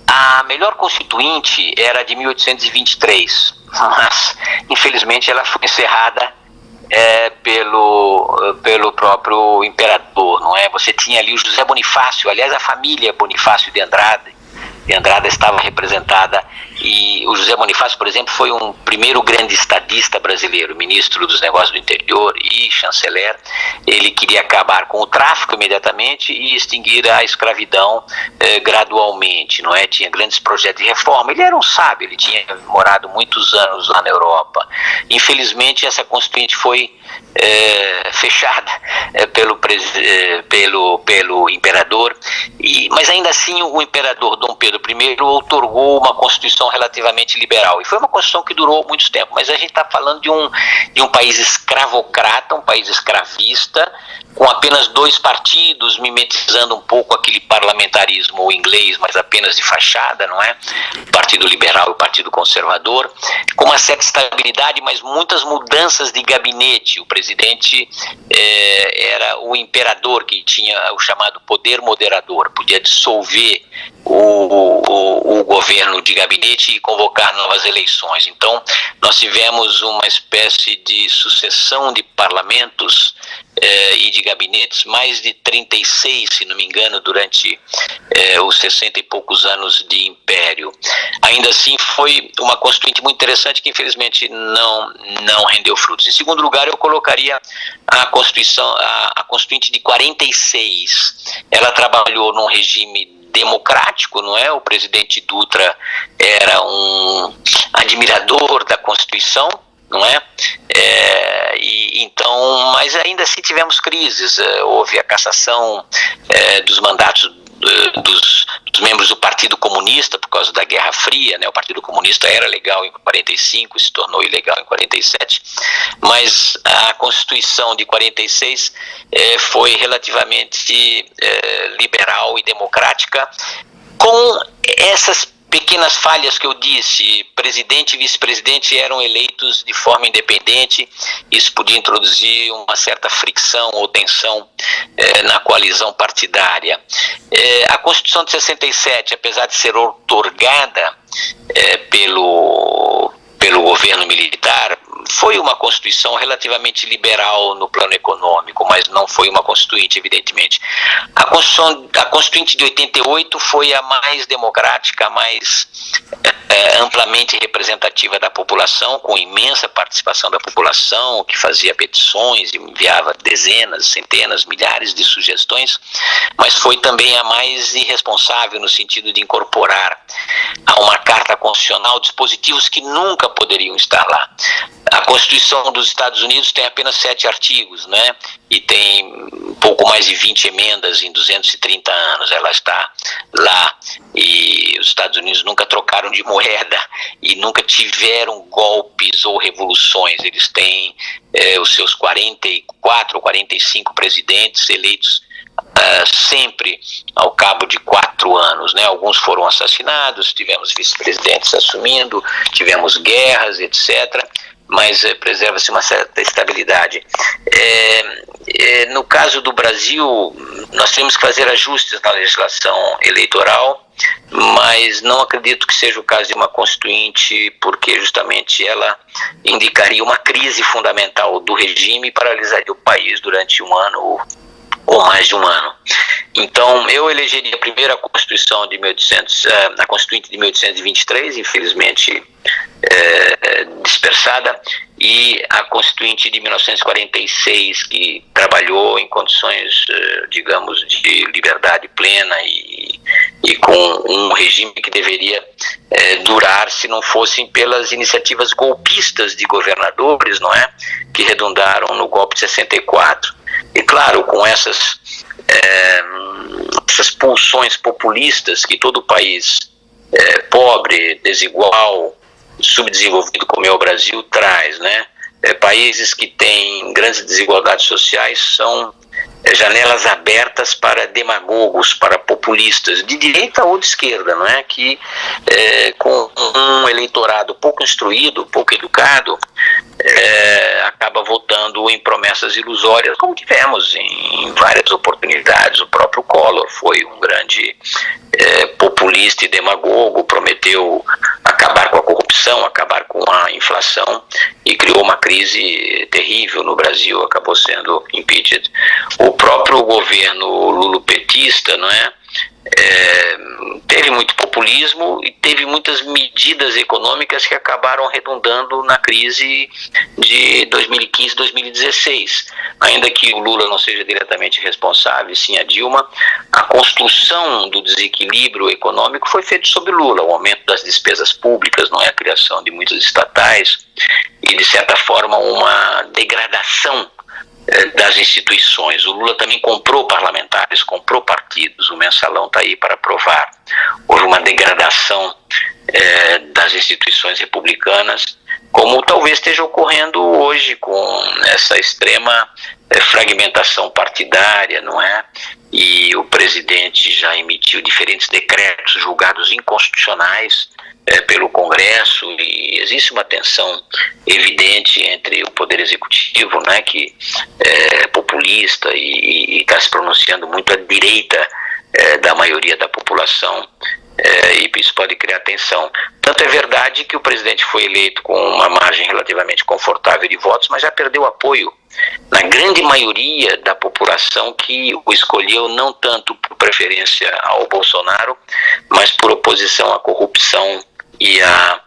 a melhor constituinte era de 1823, mas infelizmente ela foi encerrada pelo próprio imperador, não é? Você tinha ali o José Bonifácio, aliás a família Bonifácio de Andrade estava representada, e o José Bonifácio, por exemplo, foi um primeiro grande estadista brasileiro, ministro dos Negócios do Interior e chanceler. Ele queria acabar com o tráfico imediatamente e extinguir a escravidão gradualmente, não é? Tinha grandes projetos de reforma. Ele era um sábio, ele tinha morado muitos anos lá na Europa. Infelizmente, essa constituinte foi pelo imperador, mas mas ainda assim o imperador Dom Pedro I outorgou uma constituição relativamente liberal, e foi uma constituição que durou muito tempo, mas a gente está falando de um país escravocrata, um país escravista, com apenas 2 partidos, mimetizando um pouco aquele parlamentarismo inglês, mas apenas de fachada, não é? O Partido Liberal e o Partido Conservador, com uma certa estabilidade, mas muitas mudanças de gabinete. O presidente era o imperador, que tinha o chamado poder moderador, podia dissolver o governo de gabinete e convocar novas eleições. Então, nós tivemos uma espécie de sucessão de parlamentos e de gabinetes, mais de 36, se não me engano, durante os 60 e poucos anos de império. Ainda assim, foi uma constituinte muito interessante que, infelizmente, não rendeu frutos. Em segundo lugar, eu colocaria a Constituinte de 46. Ela trabalhou num regime democrático, não é? O presidente Dutra era um admirador da Constituição, não é? Então, mas ainda assim tivemos crises. Houve a cassação dos mandatos dos membros do Partido Comunista por causa da Guerra Fria, né? O Partido Comunista era legal em 45, se tornou ilegal em 47, mas a Constituição de 46 foi relativamente liberal e democrática, com essas pequenas falhas que eu disse. Presidente e vice-presidente eram eleitos de forma independente. Isso podia introduzir uma certa fricção ou tensão na coalizão partidária. A Constituição de 67, apesar de ser outorgada pelo governo militar, foi uma Constituição relativamente liberal no plano econômico, mas não foi uma Constituinte, evidentemente. A Constituinte de 88 foi a mais democrática, a mais amplamente representativa da população, com imensa participação da população, que fazia petições e enviava dezenas, centenas, milhares de sugestões, mas foi também a mais irresponsável no sentido de incorporar a uma Carta Constitucional dispositivos que nunca poderiam estar lá. A Constituição dos Estados Unidos tem apenas 7 artigos, né? E tem um pouco mais de 20 emendas em 230 anos. Ela está lá, e os Estados Unidos nunca trocaram de moeda e nunca tiveram golpes ou revoluções. Eles têm os seus 44 ou 45 presidentes eleitos sempre ao cabo de 4 anos, né? Alguns foram assassinados, tivemos vice-presidentes assumindo, tivemos guerras, etc., mas preserva-se uma certa estabilidade. No caso do Brasil, nós temos que fazer ajustes na legislação eleitoral, mas não acredito que seja o caso de uma Constituinte, porque justamente ela indicaria uma crise fundamental do regime e paralisaria o país durante um ano ou mais de um ano. Então, eu elegeria primeiro a Constituição de 1800, a Constituinte de 1823, infelizmente dispersada, e a Constituinte de 1946, que trabalhou em condições, digamos, de liberdade plena e com um regime que deveria durar se não fossem pelas iniciativas golpistas de governadores, não é? Que redundaram no golpe de 64. E claro, com essas pulsões populistas que todo país pobre, desigual, subdesenvolvido como é o Brasil traz, né? Países que têm grandes desigualdades sociais são janelas abertas para demagogos, para populistas, de direita ou de esquerda, não é? Que com um eleitorado pouco instruído, pouco educado, acaba votando em promessas ilusórias, como tivemos em várias oportunidades. O próprio Collor foi um grande populista e demagogo, prometeu acabar com a corrupção, acabar com a inflação, e criou uma crise terrível no Brasil, acabou sendo impeachment. O próprio governo lulopetista, não é? Teve muito populismo e teve muitas medidas econômicas que acabaram redundando na crise de 2015, 2016. Ainda que o Lula não seja diretamente responsável, sim a Dilma, a construção do desequilíbrio econômico foi feita sob Lula, o aumento das despesas públicas, não é? A criação de muitas estatais e, de certa forma, uma degradação das instituições. O Lula também comprou parlamentares, comprou partidos, o mensalão está aí para provar. Houve uma degradação das instituições republicanas, como talvez esteja ocorrendo hoje com essa extrema fragmentação partidária, não é? E o presidente já emitiu diferentes decretos julgados inconstitucionais pelo Congresso, e existe uma tensão evidente entre o Poder Executivo, né, que é populista e está se pronunciando muito à direita da maioria da população, e isso pode criar tensão. Tanto é verdade que o presidente foi eleito com uma margem relativamente confortável de votos, mas já perdeu apoio na grande maioria da população que o escolheu não tanto por preferência ao Bolsonaro, mas por oposição à corrupção e à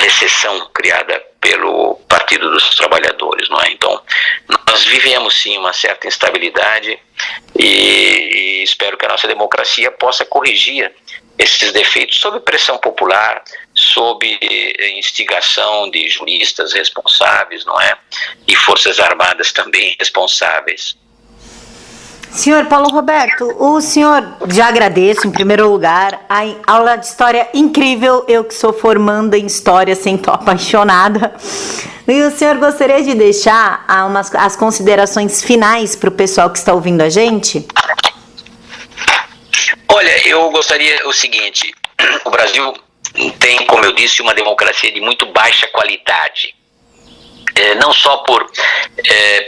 recessão criada pelo Partido dos Trabalhadores, não é? Então, nós vivemos sim uma certa instabilidade e espero que a nossa democracia possa corrigir esses defeitos sob pressão popular, sob instigação de juristas responsáveis, não é? E forças armadas também responsáveis. Senhor Paulo Roberto, o senhor, já agradeço em primeiro lugar, a aula de história incrível, eu que sou formanda em história, sempre tô apaixonada. E o senhor gostaria de deixar as considerações finais para o pessoal que está ouvindo a gente? Olha, eu gostaria o seguinte: o Brasil tem, como eu disse, uma democracia de muito baixa qualidade. Não só por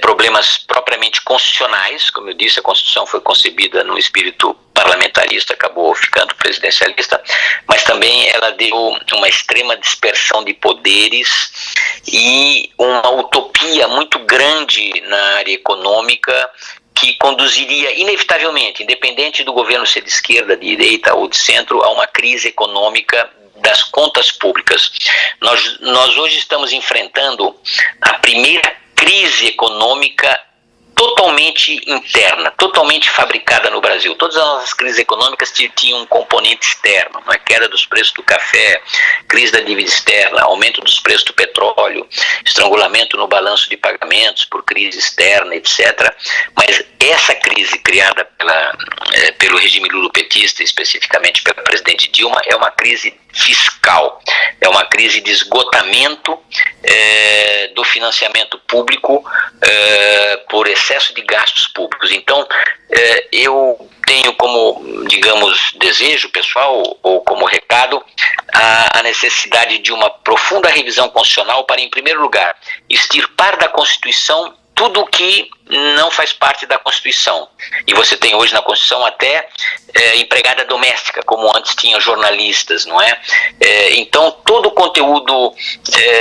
problemas propriamente constitucionais, como eu disse, a Constituição foi concebida num espírito parlamentarista, acabou ficando presidencialista, mas também ela deu uma extrema dispersão de poderes e uma utopia muito grande na área econômica, que conduziria inevitavelmente, independente do governo ser de esquerda, de direita ou de centro, a uma crise econômica das contas públicas. Nós hoje estamos enfrentando a primeira crise econômica totalmente interna, totalmente fabricada no Brasil. Todas as nossas crises econômicas tinham um componente externo, uma queda dos preços do café, crise da dívida externa, aumento dos preços do petróleo, estrangulamento no balanço de pagamentos por crise externa, etc. Mas essa crise criada pelo regime lulopetista, especificamente pela presidente Dilma, é uma crise fiscal, é uma crise de esgotamento do financiamento público por excesso de gastos públicos. Então, eu tenho como, digamos, desejo pessoal ou como recado a necessidade de uma profunda revisão constitucional para, em primeiro lugar, extirpar da Constituição tudo o que não faz parte da Constituição. E você tem hoje na Constituição até empregada doméstica, como antes tinha jornalistas, não é? Então, todo o conteúdo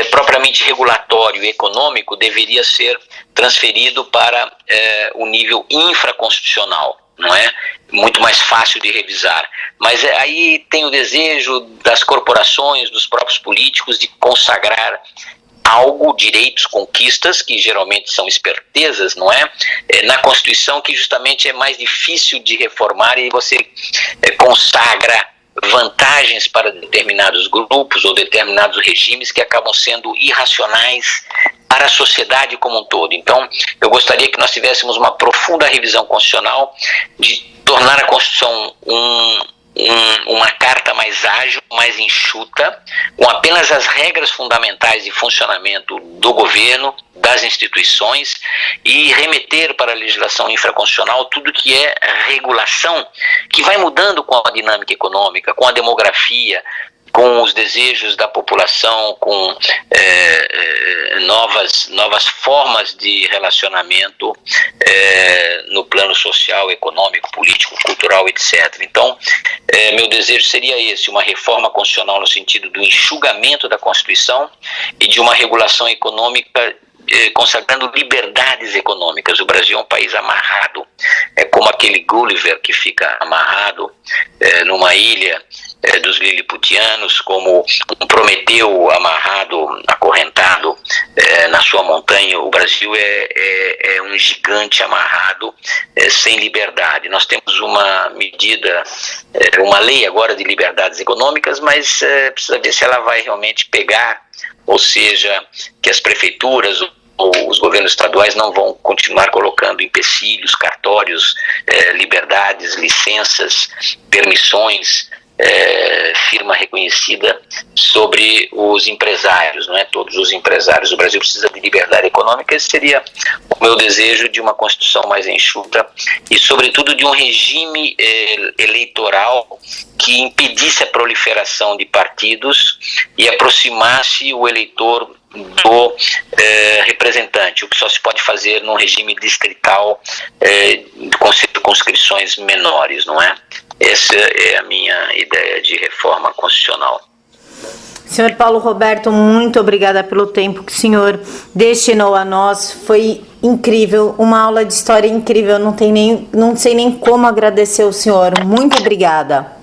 propriamente regulatório e econômico deveria ser transferido para o nível infraconstitucional, não é? Muito mais fácil de revisar. Mas aí tem o desejo das corporações, dos próprios políticos, de consagrar algo, direitos, conquistas, que geralmente são espertezas, não é? Na Constituição, que justamente é mais difícil de reformar, e você consagra vantagens para determinados grupos ou determinados regimes que acabam sendo irracionais para a sociedade como um todo. Então, eu gostaria que nós tivéssemos uma profunda revisão constitucional, de tornar a Constituição uma carta mais ágil, mais enxuta, com apenas as regras fundamentais de funcionamento do governo, das instituições, e remeter para a legislação infraconstitucional tudo que é regulação, que vai mudando com a dinâmica econômica, com a demografia, com os desejos da população, com novas formas de relacionamento no plano social, econômico, político, cultural, etc. Então, meu desejo seria esse: uma reforma constitucional no sentido do enxugamento da Constituição e de uma regulação econômica consagrando liberdades econômicas. O Brasil é um país amarrado, é como aquele Gulliver que fica amarrado numa ilha dos liliputianos, como um Prometeu amarrado, acorrentado na sua montanha. O Brasil é um gigante amarrado, sem liberdade. Nós temos uma medida, uma lei agora de liberdades econômicas, mas precisa ver se ela vai realmente pegar, ou seja, que as prefeituras, os governos estaduais não vão continuar colocando empecilhos, cartórios, liberdades, licenças, permissões, firma reconhecida sobre os empresários, não é? Todos os empresários. O Brasil precisa de liberdade econômica. Esse seria o meu desejo, de uma Constituição mais enxuta e, sobretudo, de um regime eleitoral que impedisse a proliferação de partidos e aproximasse o eleitor do representante, o que só se pode fazer num regime distrital com circunscrições menores, não é? Essa é a minha ideia de reforma constitucional. Senhor Paulo Roberto, muito obrigada pelo tempo que o senhor destinou a nós. Foi incrível, uma aula de história incrível. Não sei nem como agradecer o senhor. Muito obrigada.